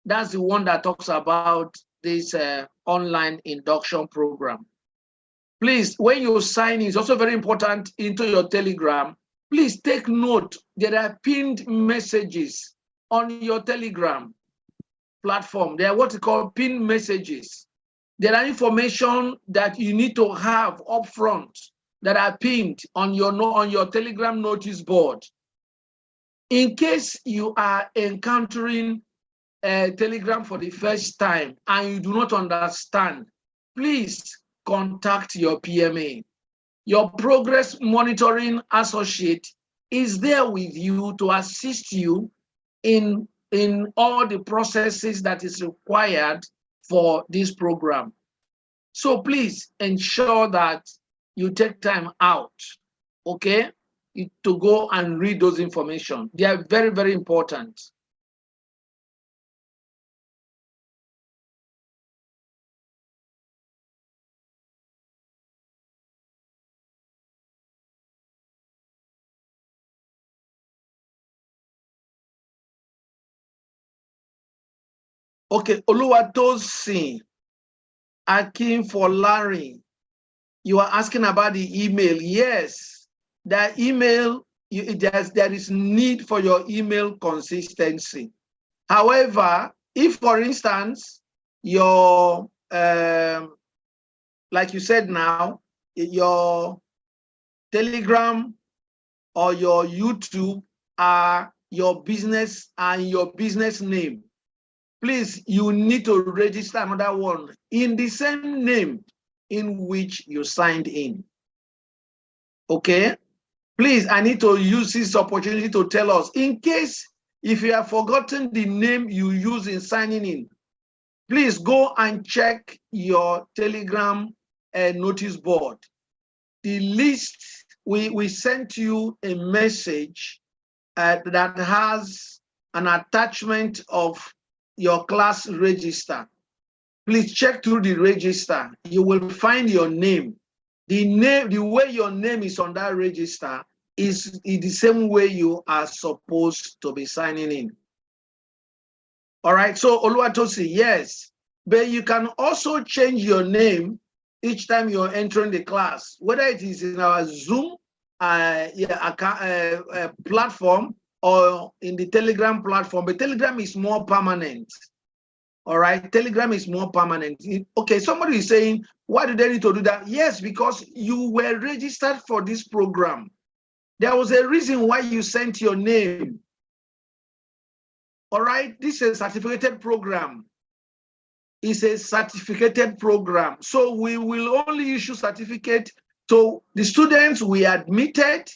That's the one that talks about this online induction program. Please, when you sign in, it's also very important into your Telegram. Please take note, there are pinned messages on your Telegram platform. They are what we call pinned messages. There are information that you need to have upfront that are pinned on your Telegram notice board. In case you are encountering a Telegram for the first time and you do not understand, please contact your PMA. Your progress monitoring associate is there with you to assist you in all the processes that is required for this program. So please ensure that you take time out, okay, to go and read those information. They are very, very important. Okay, Oluwatosin Akin for Larry. You are asking about the email. Yes, the email, there is need for your email consistency. However, if, for instance, your, like you said now, your Telegram or your YouTube are your business and your business name, please, you need to register another one in the same name in which you signed in. Okay? Please, I need to use this opportunity to tell us, in case if you have forgotten the name you use in signing in, please go and check your Telegram notice board. The list, we sent you a message that has an attachment of your class register. Please check through the register. You will find your name. The way your name is on that register is the same way you are supposed to be signing in. All right, so Oluwatosi, yes, but you can also change your name each time you're entering the class, whether it is in our Zoom platform or in the Telegram platform. But Telegram is more permanent. All right, Telegram is more permanent. Okay, somebody is saying, why do they need to do that? Yes, because you were registered for this program. There was a reason why you sent your name. All right, this is a certificated program. It's a certificated program. So we will only issue certificate to the students we admitted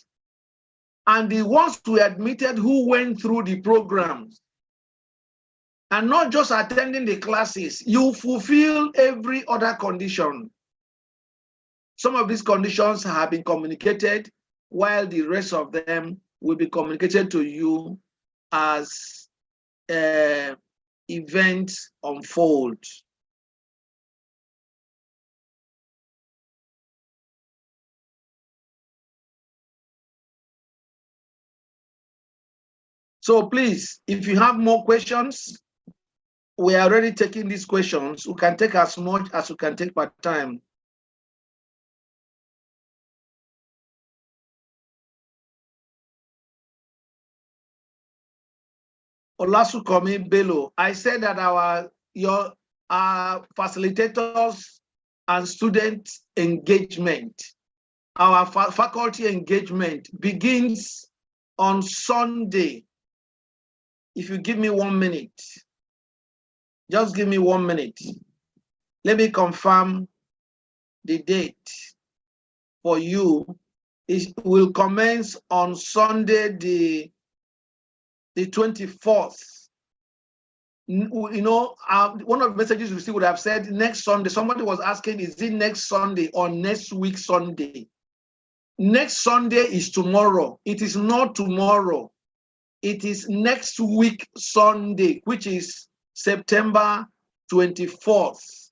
and the ones we admitted who went through the programs. And not just attending the classes, you fulfill every other condition. Some of these conditions have been communicated, while the rest of them will be communicated to you as events unfold. So please, if you have more questions, we are already taking these questions. We can take as much as we can take per time. Olasukomi Bello, I said that our facilitators and student engagement our faculty engagement begins on Sunday. If you give me 1 minute, just give me 1 minute. Let me confirm the date for you. It will commence on Sunday, the 24th. You know, one of the messages we see would have said next Sunday. Somebody was asking, is it next Sunday or next week Sunday? Next Sunday is tomorrow. It is not tomorrow. It is next week Sunday, which is September 24th.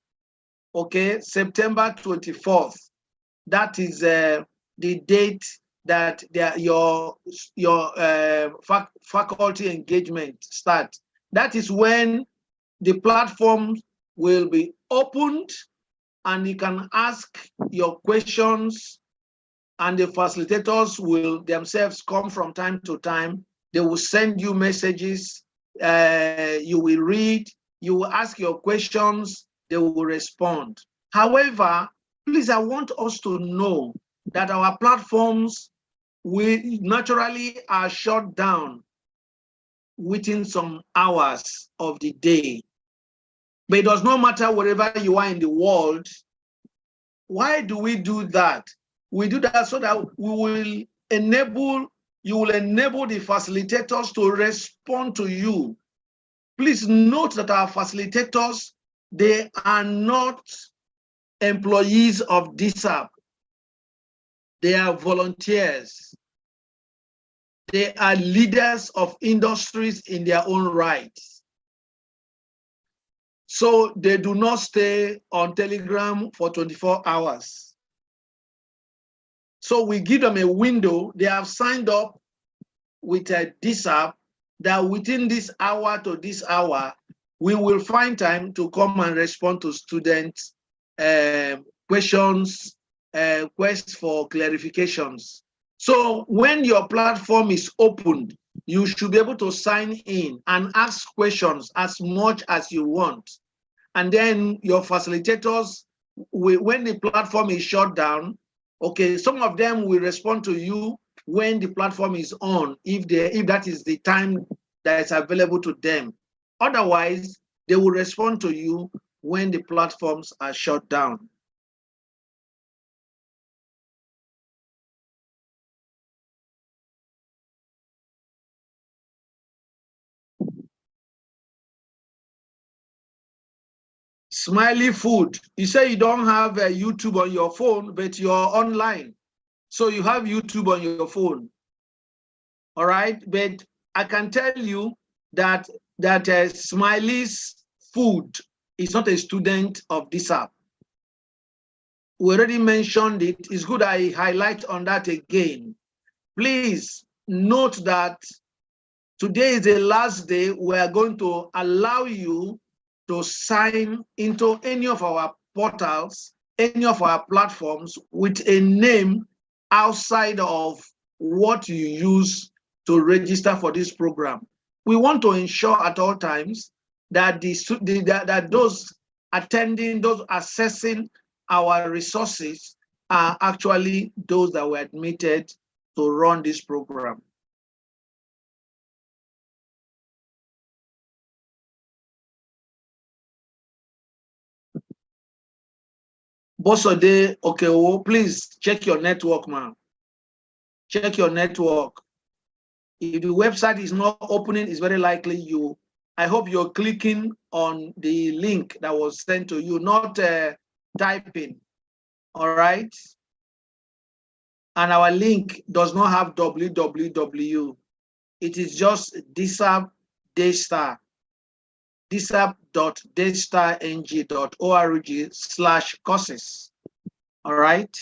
Okay, September 24th. That is the date that your faculty engagement starts. That is when the platform will be opened and you can ask your questions, and the facilitators will themselves come from time to time. They will send you messages, you will read, you will ask your questions, they will respond. However, please, I want us to know that our platforms will naturally are shut down within some hours of the day. But it does not matter wherever you are in the world. Why do we do that? We do that so that we will enable, you will enable the facilitators to respond to you. Please note that our facilitators, they are not employees of Dsap. They are volunteers. They are leaders of industries in their own right. So they do not stay on Telegram for 24 hours. So we give them a window. They have signed up with a Dsap that within this hour to this hour, we will find time to come and respond to students' questions, requests for clarifications. So when your platform is opened, you should be able to sign in and ask questions as much as you want. And then your facilitators, when the platform is shut down, okay, some of them will respond to you when the platform is on, if that is the time that is available to them. Otherwise, they will respond to you when the platforms are shut down. Smiley Food, you say you don't have a YouTube on your phone, but you're online. So you have YouTube on your phone. All right, but I can tell you that Smiley's Food is not a student of Dsap. We already mentioned it. It's good I highlight on that again. Please note that today is the last day we are going to allow you to sign into any of our portals, any of our platforms with a name outside of what you use to register for this program. We want to ensure at all times that that those attending, those accessing our resources are actually those that were admitted to run this program. Bosode, okay, well, please check your network, man. Check your network. If the website is not opening, it's very likely you. I hope you're clicking on the link that was sent to you, not typing. All right. And our link does not have www. It is just Dsap Daystar. Dsap.daystarng.org/courses. All right.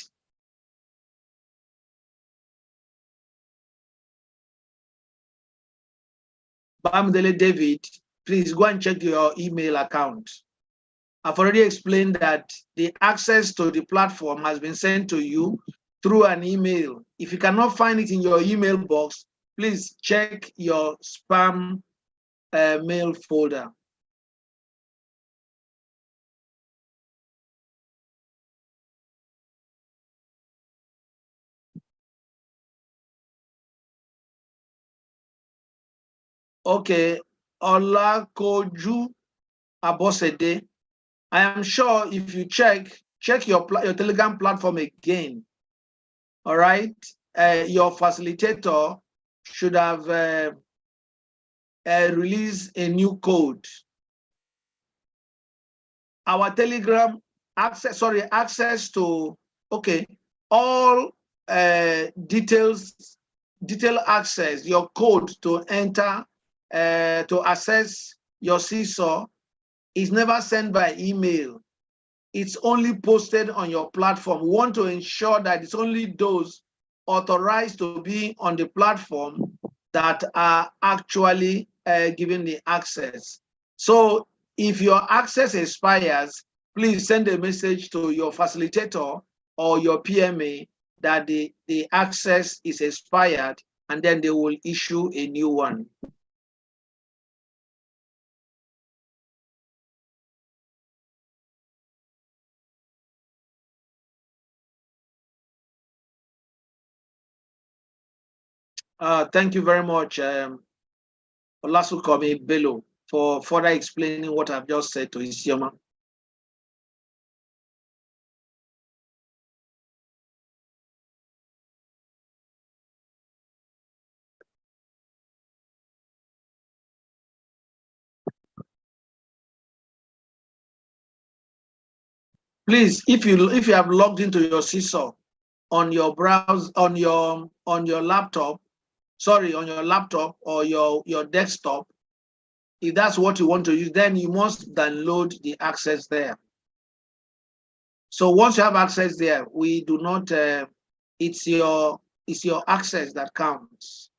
Bamdele David, please go and check your email account. I've already explained that the access to the platform has been sent to you through an email. If you cannot find it in your email box, please check your spam mail folder. Okay, Olakoju Abosede. I am sure if you check your Telegram platform again, all right, your facilitator should have released a new code. Our Telegram access to, okay, all detail access, your code to enter, to access your seesaw is never sent by email. It's only posted on your platform. We want to ensure that it's only those authorized to be on the platform that are actually given the access. So if your access expires, please send a message to your facilitator or your PMA that the access is expired, and then they will issue a new one. Thank you very much, Olasukomi Bello, for further explaining what I've just said to Isioma. Please, if you have logged into your Seesaw on your browser, on your laptop, sorry, on your laptop or your desktop, if that's what you want to use, then you must download the access there. So once you have access there, we do not. It's your access that counts.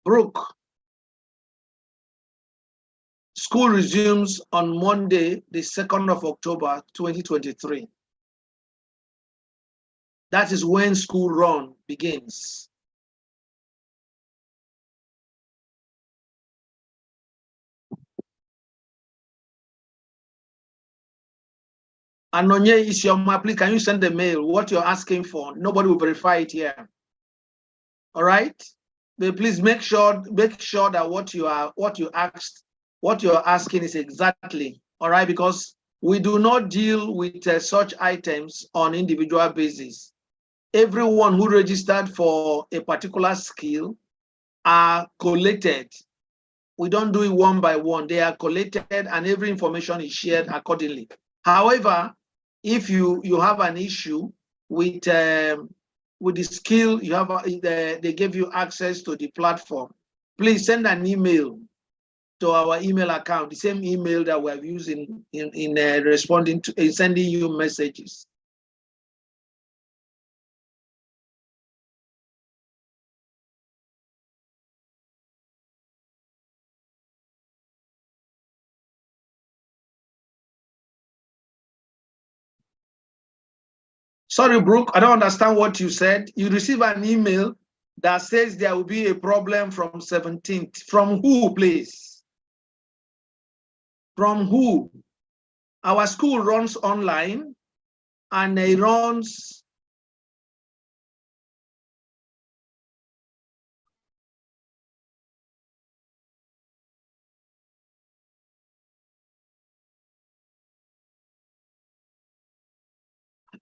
Brooke. School resumes on Monday, the 2nd of October, 2023. That is when school run begins. Anonye Isioma, please, can you send the mail? What you're asking for, nobody will verify it here. All right? But please make sure that what you're asking is exactly, all right? Because we do not deal with such items on individual basis. Everyone who registered for a particular skill are collated. We don't do it one by one. They are collated and every information is shared accordingly. However, if you have an issue with the skill, you have they gave you access to the platform, please send an email to our email account, the same email that we're using in responding to sending you messages. Sorry, Brooke, I don't understand what you said. You receive an email that says there will be a problem from 17th. From who, please? From who? Our school runs online and it runs.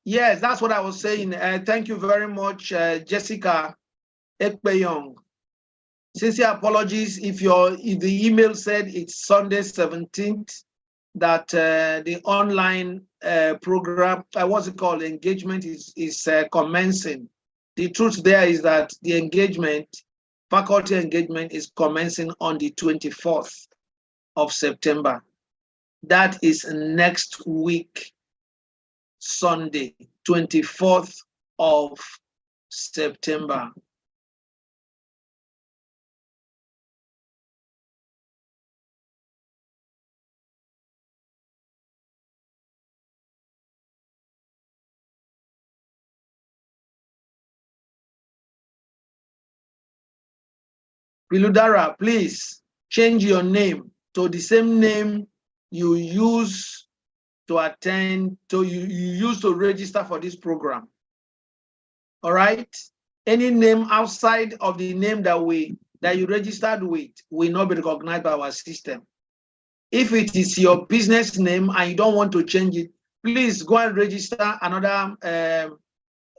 Yes, that's what I was saying. Thank you very much, Jessica Ekpeyong. Sincere apologies if the email said it's Sunday 17th, that the online program, what's it called, engagement is commencing. The truth there is that the engagement, faculty engagement, is commencing on the 24th of September. That is next week, Sunday, 24th of September. Piludara, please change your name to the same name you use to attend, you use to register for this program. All right? Any name outside of the name that you registered with will not be recognized by our system. If it is your business name and you don't want to change it, please go and register another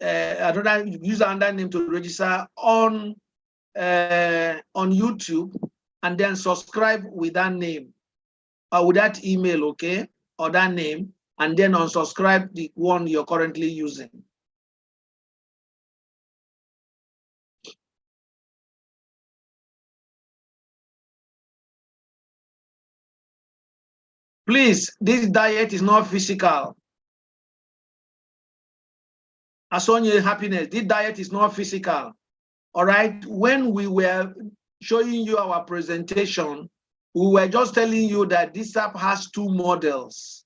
use another name to register on YouTube, and then subscribe with that name or with that email, okay, or that name, and then unsubscribe the one you're currently using. Please, this diet is not physical. Asonia Happiness, this diet is not physical. All right. When we were showing you our presentation, we were just telling you that Dsap has two models.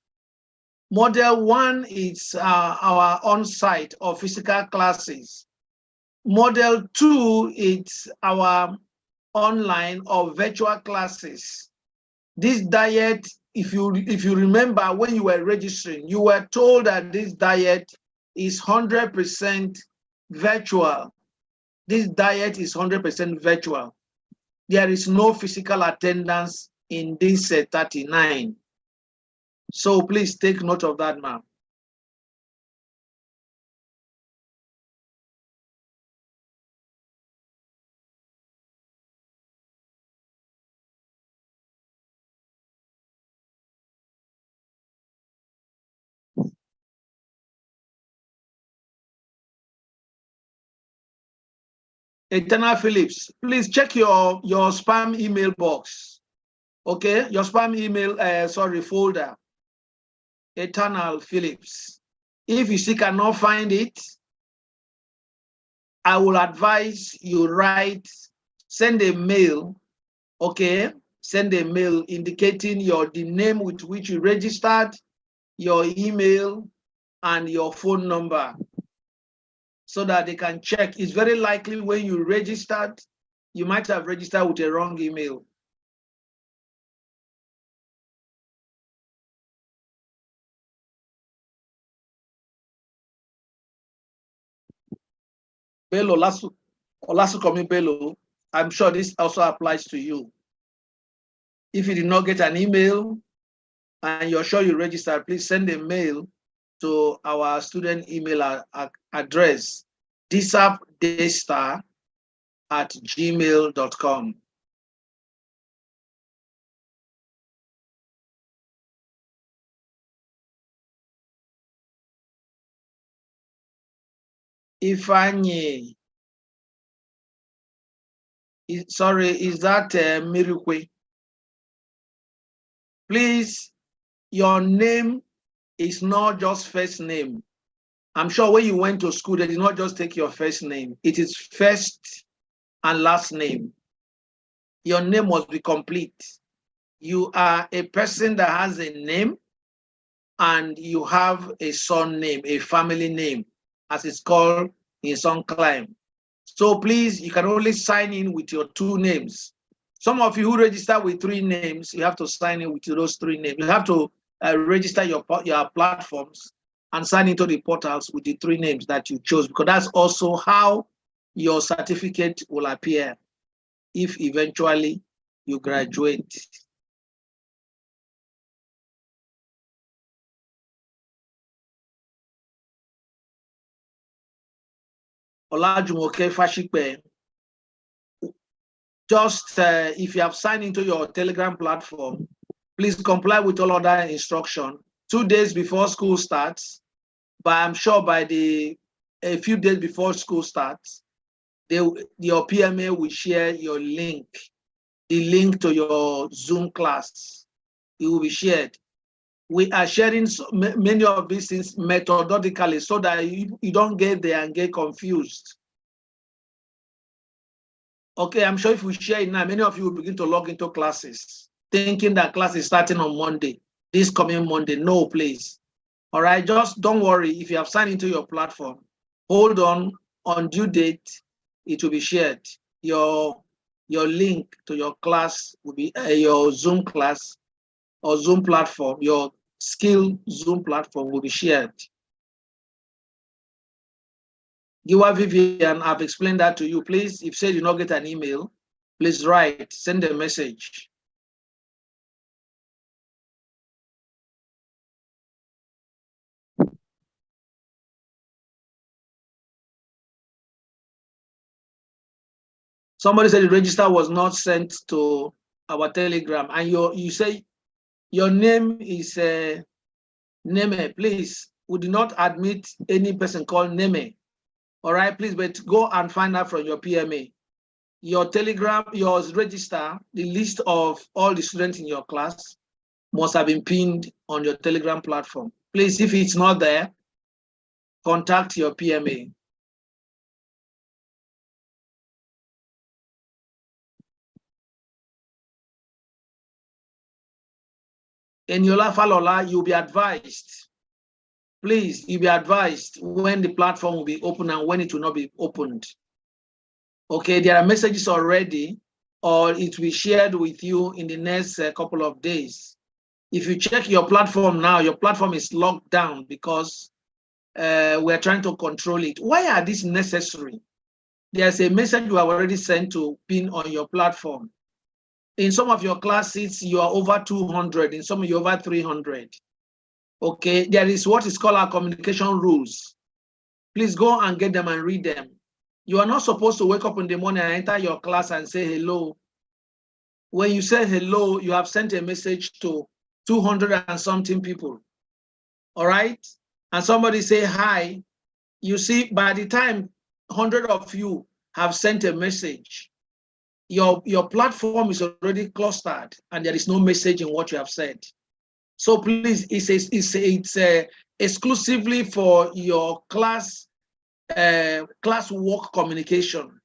Model one is our on-site or physical classes. Model two is our online or virtual classes. This diet, if you remember when you were registering, you were told that this diet is 100% virtual. This diet is 100% virtual. There is no physical attendance in this 39. So please take note of that, ma'am. Eternal Phillips, please check your spam email box. Okay, your spam email, folder. Eternal Phillips. If you still cannot find it, I will advise you send a mail, okay? Send a mail indicating the name with which you registered, your email, and your phone number, so that they can check. It's very likely when you registered, you might have registered with a wrong email. Bello, Olasukomi Bello, I'm sure this also applies to you. If you did not get an email and you're sure you registered, please send a mail to our student email address, dsapdaystar@gmail.com. Ifeanyi, sorry, is that Mirukwe? Please, your name is not just first name. I'm sure when you went to school, they did not just take your first name. It is first and last name. Your name must be complete. You are a person that has a name and you have a surname, a family name, as it's called in some climb. So please, you can only sign in with your two names. Some of you who register with three names, you have to sign in with those three names. You have to register your platforms and sign into the portals with the three names that you chose, because that's also how your certificate will appear if eventually you graduate. Olajumoke Fashikpe, just if you have signed into your Telegram platform, please comply with all other instruction 2 days before school starts. But I'm sure by a few days before school starts, your PMA will share your link, the link to your Zoom class. It will be shared. We are sharing many of these things methodically so that you don't get there and get confused. Okay, I'm sure if we share it now, many of you will begin to log into classes, thinking that class is starting on Monday, this coming Monday. No, please. All right, just don't worry. If you have signed into your platform, hold on due date, it will be shared. Your link to your class will be your Zoom class or Zoom platform, your skill Zoom platform will be shared. Giwa Vivian, I've explained that to you. Please, if you say you not get an email, please write, send a message. Somebody said the register was not sent to our Telegram, and you say your name is Neme. Please, we do not admit any person called Neme. All right, please, but go and find out from your PMA. Your Telegram, your register, the list of all the students in your class must have been pinned on your Telegram platform. Please, if it's not there, contact your PMA. In Yola Falola, you'll be advised. Please, you'll be advised when the platform will be open and when it will not be opened. Okay, there are messages already, or it will be shared with you in the next couple of days. If you check your platform now, your platform is locked down because we're trying to control it. Why are these necessary? There's a message you have already sent to pin on your platform. In some of your classes, you are over 200. In some, you're over 300. Okay, there is what is called our communication rules. Please go and get them and read them. You are not supposed to wake up in the morning and enter your class and say hello. When you say hello, you have sent a message to 200 and something people. All right? And somebody say hi. You see, by the time 100 of you have sent a message, your platform is already clustered and there is no message in what you have said. So please, it's exclusively for your class work communication.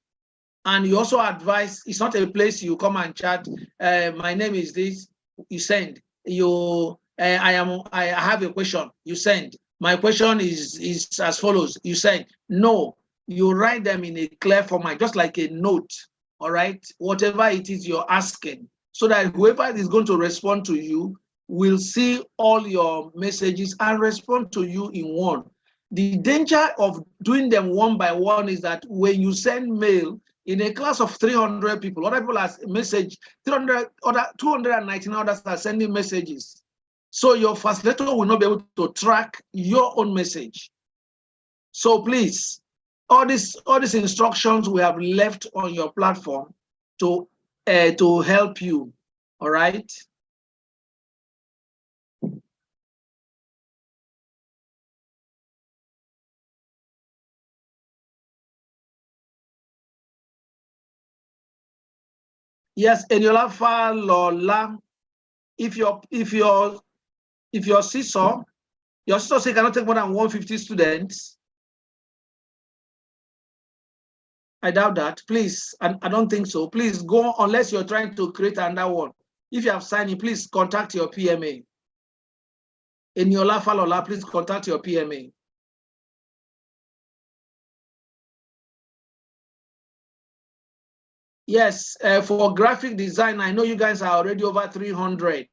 And you also advise, it's not a place you come and chat, my name is this, you send. I have a question, you send. My question is as follows, you send. No, you write them in a clear format, just like a note, all right? Whatever it is you're asking, so that whoever is going to respond to you will see all your messages and respond to you in one. The danger of doing them one by one is that when you send mail, in a class of 300 people, other people have message, 219 others are sending messages. So your facilitator will not be able to track your own message. So please, all these instructions we have left on your platform to help you, all right? Yes, Eniola Lola, if your seesaw, your seesaw say cannot take more than 150 students. I doubt that. Please, I don't think so. Please go, unless you're trying to create another one. If you have signed in, please contact your PMA. Eniola Falola, please contact your PMA. Yes, for graphic design, I know you guys are already over 300.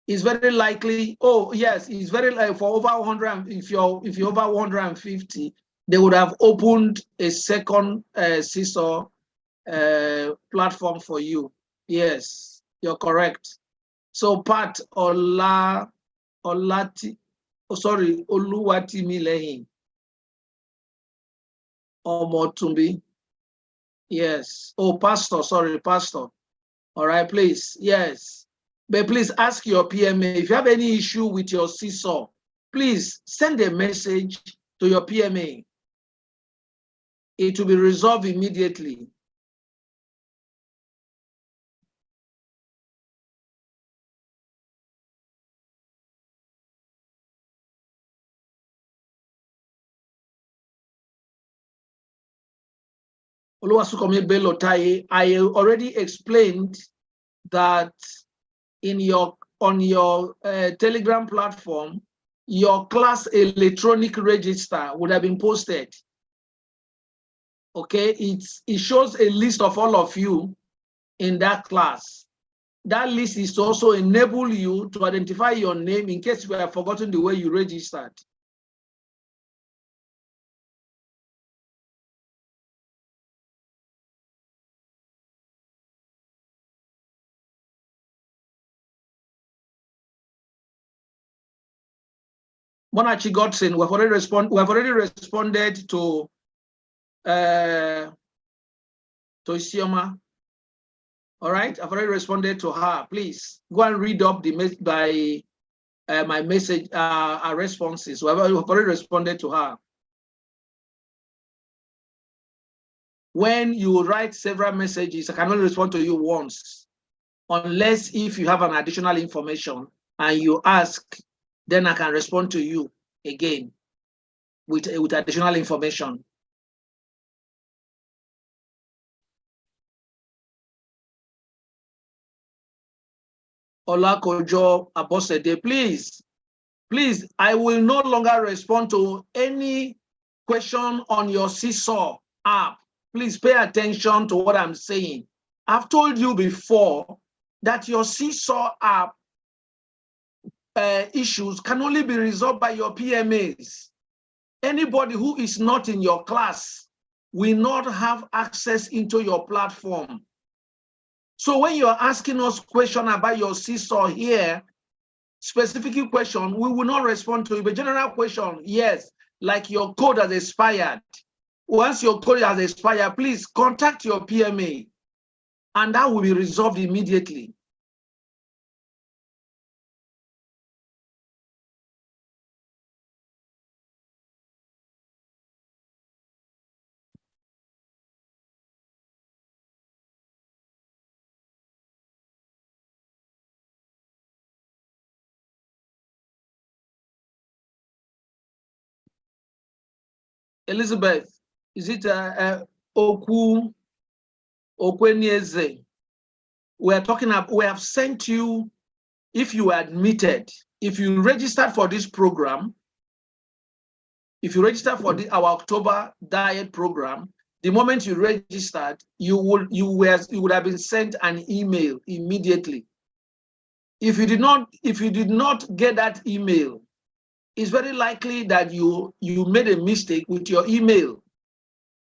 It's very likely. Oh yes, it's very like for over 100. If you're over 150, they would have opened a second seesaw platform for you. Yes, you're correct. So Pat Olati, Oluwatimilehin Omotumbi. Yes. Oh, Pastor, sorry, Pastor. All right, please. Yes. But please ask your PMA. If you have any issue with your seesaw, please send a message to your PMA. It will be resolved immediately. I already explained that on your Telegram platform, your class electronic register would have been posted. Okay, it shows a list of all of you in that class. That list is to also enable you to identify your name in case you have forgotten the way you registered. Monachi Godson, we have already responded to Isioma. All right, I've already responded to her. Please go and read up the my message, our responses. We've already responded to her. When you write several messages, I can only respond to you once, unless if you have an additional information and you ask, then I can respond to you again with additional information. Olakojo Abosede, please, I will no longer respond to any question on your Seesaw app. Please pay attention to what I'm saying. I've told you before that your Seesaw app issues can only be resolved by your PMAs. Anybody who is not in your class will not have access into your platform. So when you're asking us questions about your Seesaw here, specific question, we will not respond to it. But general question, yes, like your code has expired. Once your code has expired, please contact your PMA, and that will be resolved immediately. Elizabeth, is it Okwenieze? We are talking about, we have sent you, if you are admitted, if you registered for this program, if you register for our October diet program, the moment you registered, you would have been sent an email immediately. If you did not get that email, it's very likely that you made a mistake with your email.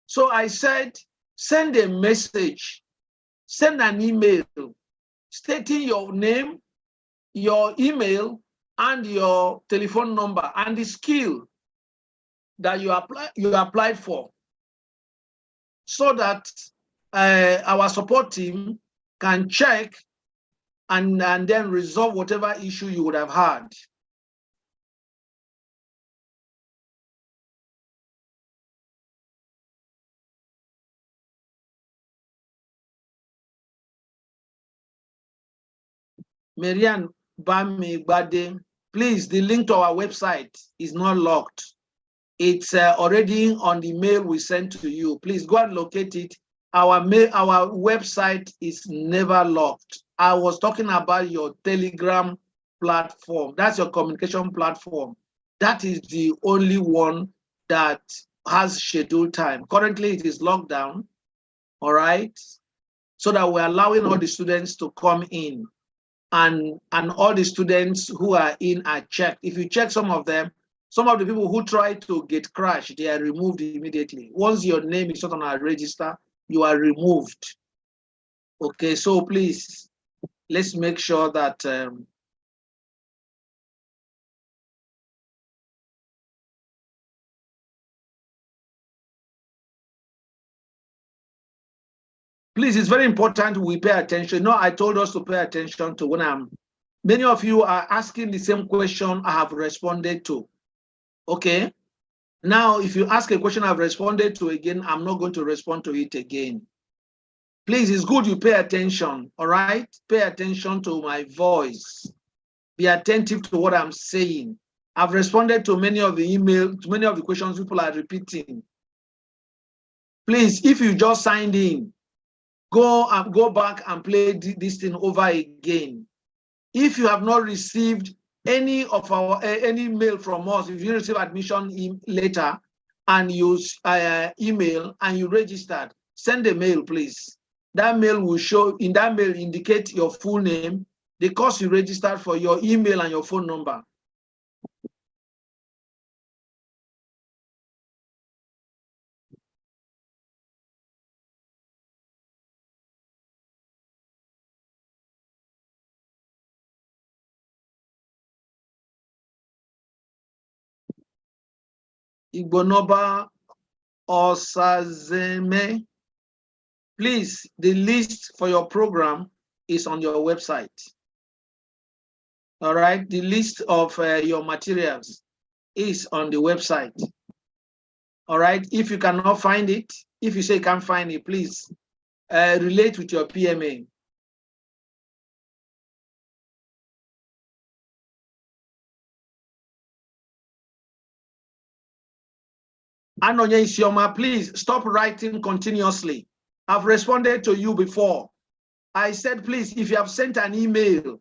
So I said, send a message, send an email stating your name, your email, and your telephone number and the skill that you applied for, so that our support team can check and then resolve whatever issue you would have had. Marianne Bami Bade, please, the link to our website is not locked. It's already on the mail we sent to you. Please go and locate it. Our website is never locked. I was talking about your Telegram platform. That's your communication platform. That is the only one that has scheduled time. Currently, it is locked down, all right? So that we're allowing all the students to come in. And all the students who are in are checked. If you check some of them, some of the people who try to get crashed, they are removed immediately. Once your name is not on our register, you are removed. Okay, so please, let's make sure that please, it's very important we pay attention. No, I told us to pay attention to when many of you are asking the same question I have responded to. Okay, now if you ask a question I've responded to again, I'm not going to respond to it again. Please, it's good you pay attention, all right? Pay attention to my voice. Be attentive to what I'm saying. I've responded to many of the emails, to many of the questions people are repeating. Please, if you just signed in, go back and play this thing over again. If you have not received any of our any mail from us, if you receive admission letter and you email and you registered, send a mail, please. That mail will show, in that mail indicate your full name, the course you registered for, your email and your phone number. Igbonoba Osazeme. Please, the list for your program is on your website. All right, the list of your materials is on the website. All right, if you cannot find it, if you say you can't find it, please relate with your PMA. Anonya Isioma, please stop writing continuously. I've responded to you before. I said, please, if you have sent an email,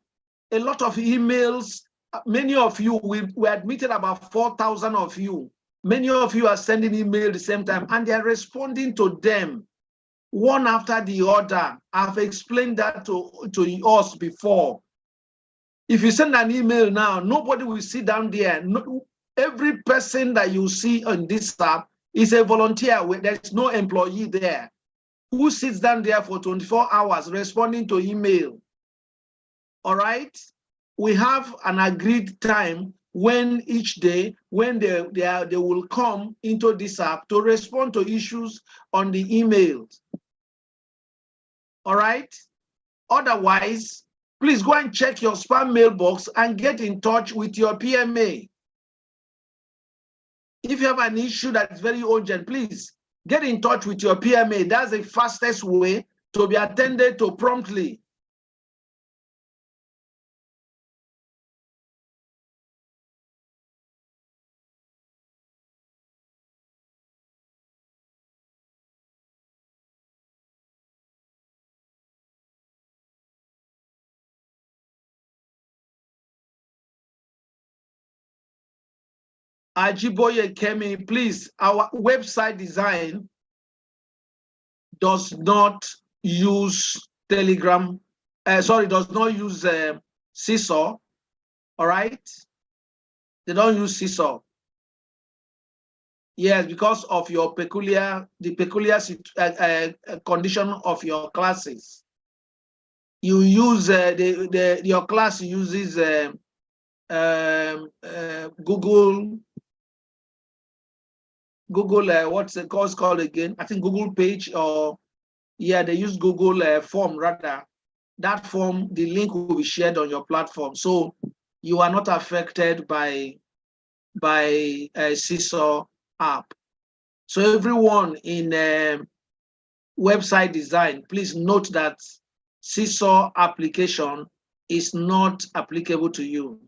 a lot of emails, many of you, we admitted about 4,000 of you. Many of you are sending email at the same time, and they're responding to them one after the other. I've explained that to us before. If you send an email now, nobody will sit down there. No, every person that you see on this app is a volunteer. There's no employee there who sits down there for 24 hours responding to email. All right? We have an agreed time when each day, when they will come into this app to respond to issues on the emails. All right? Otherwise, please go and check your spam mailbox and get in touch with your PMA. If you have an issue that's very urgent, please get in touch with your PMA. That's the fastest way to be attended to promptly. Ajiboye Kemi, please, our website design does not use Telegram, does not use Seesaw, all right? They don't use Seesaw. Yes, because of the peculiar condition of your classes. You use, your class uses Google, what's the course called again? I think Google page, or yeah, they use Google form rather. That form, the link will be shared on your platform. So you are not affected by Seesaw app. So everyone in website design, please note that Seesaw application is not applicable to you.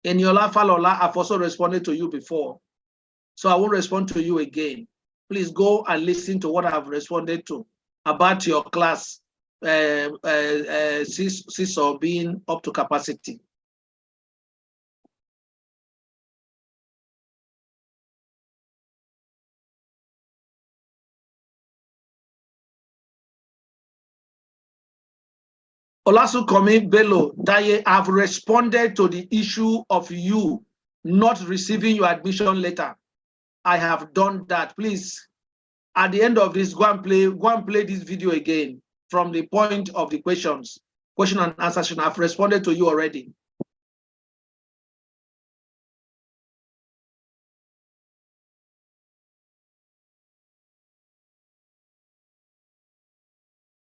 Eniola Falola, I've also responded to you before, so I won't respond to you again. Please go and listen to what I've responded to about your class, Seesaw being up to capacity. Olasukomi Bello, Daye, I've responded to the issue of you not receiving your admission letter. I have done that. Please, at the end of this, go and play this video again from the point of the question and answer session. I've responded to you already.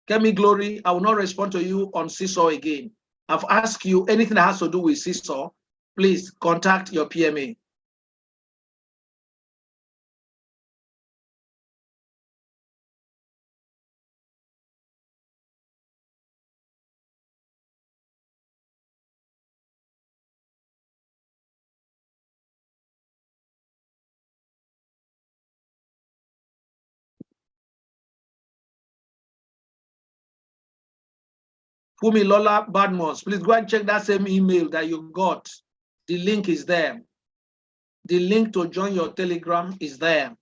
Kemi Glory, I will not respond to you on Seesaw again. I've asked you anything that has to do with Seesaw, please contact your PMA. Fumilola Badmos, please go and check that same email that you got. The link is there. The link to join your Telegram is there.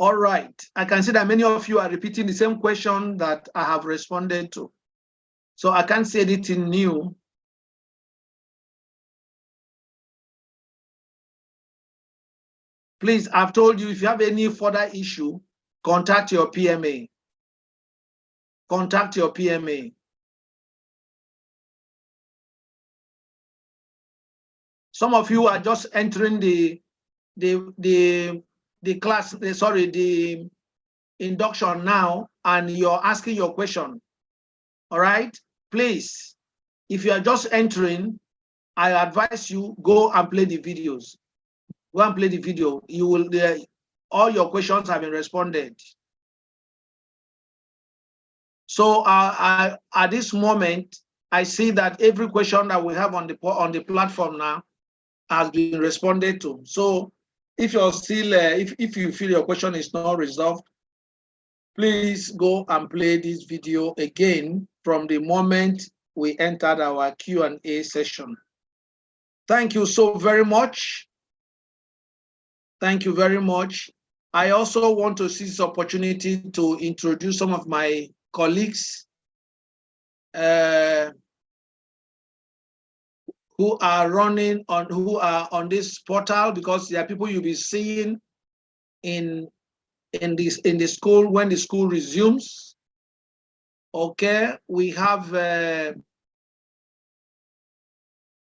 All right. I can see that many of you are repeating the same question that I have responded to. So I can't say anything new. Please, I've told you, if you have any further issue, contact your PMA. Contact your PMA. Some of you are just entering the class, sorry, the induction now, and you're asking your question. All right, please, if you are just entering, I advise you go and play the videos. Go and play the video. You will, all your questions have been responded. So at this moment, I see that every question that we have on the platform now has been responded to. So if you're still, if you feel your question is not resolved, please go and play this video again from the moment we entered our Q&A session. Thank you so very much. Thank you very much. I also want to seize this opportunity to introduce some of my colleagues who are on this portal, because there are people you'll be seeing in the school when the school resumes. Okay, we have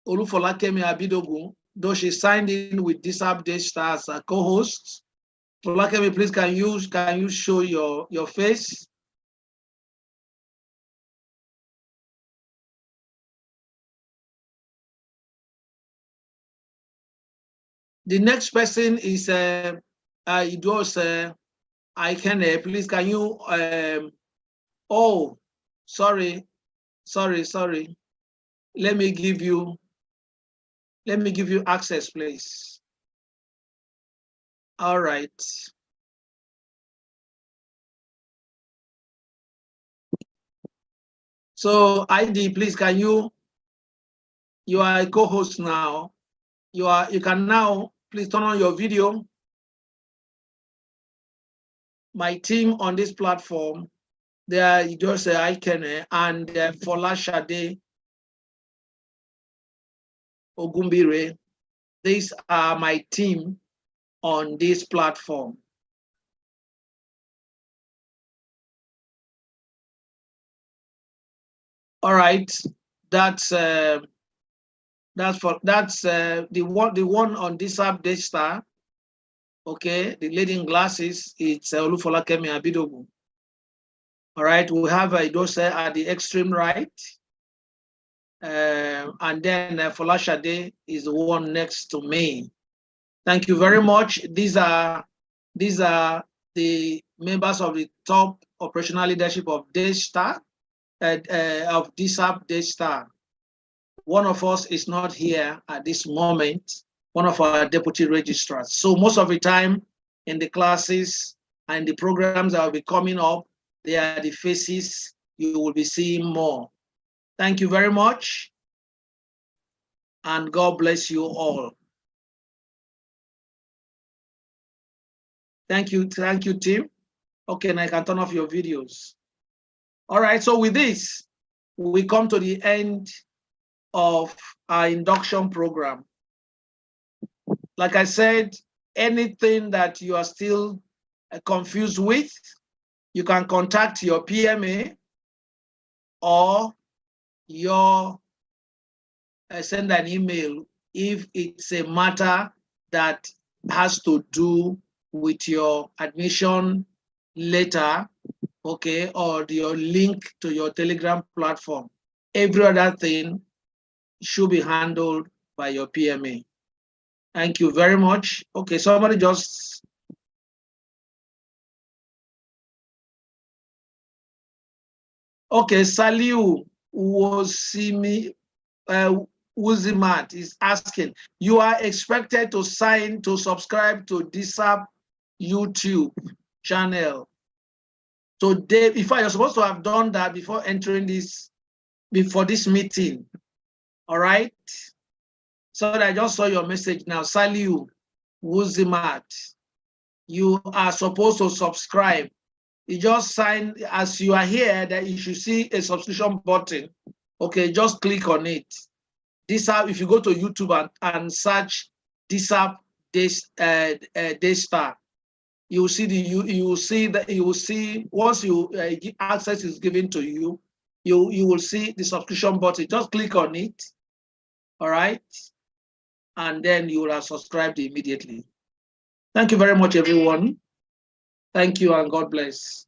Olufolakemi Abidogun, though she signed in with Dsap Daystar as a co-host. Folakemi, please, can you show your face? The next person is it was I can please, can you oh, sorry. Let me give you access, please. All right. So ID, please, can you are a co-host now. You can now please turn on your video. My team on this platform, they are just Ikene and Folashade Ogumbire. These are my team on this platform. All right, that's the one on Dsap Daystar. Okay, the lady in glasses, it's Olufolakemi Abidogun. All right, we have Idose at the extreme right. And then Folashade is the one next to me. Thank you very much. These are the members of the top operational leadership of Daystar, of Dsap Daystar. One of us is not here at this moment, one of our deputy registrars. So most of the time in the classes and the programs that will be coming up, they are the faces you will be seeing more. Thank you very much, and God bless you all. Thank you, team. Okay, now I can turn off your videos. All right, so with this, we come to the end of our induction program. Like I said, anything that you are still confused with, you can contact your PMA or send an email if it's a matter that has to do with your admission letter, okay, or your link to your Telegram platform. Every other thing should be handled by your PMA. Thank you very much. Okay, somebody just. Okay, Saliu Wozimi, Wuzimat is asking, you are expected to subscribe to Dsap YouTube channel today. In fact, you're supposed to have done that before entering this, before this meeting. All right. So I just saw your message now. Saliu Wuzimat. you are supposed to subscribe. You just sign as you are here, that you should see a subscription button. Okay, just click on it. Dsap, if you go to YouTube and search Dsap Daystar, you will see once access is given to you, you will see the subscription button. Just click on it, all right, and then you will have subscribed immediately. Thank you very much, everyone. Thank you and God bless.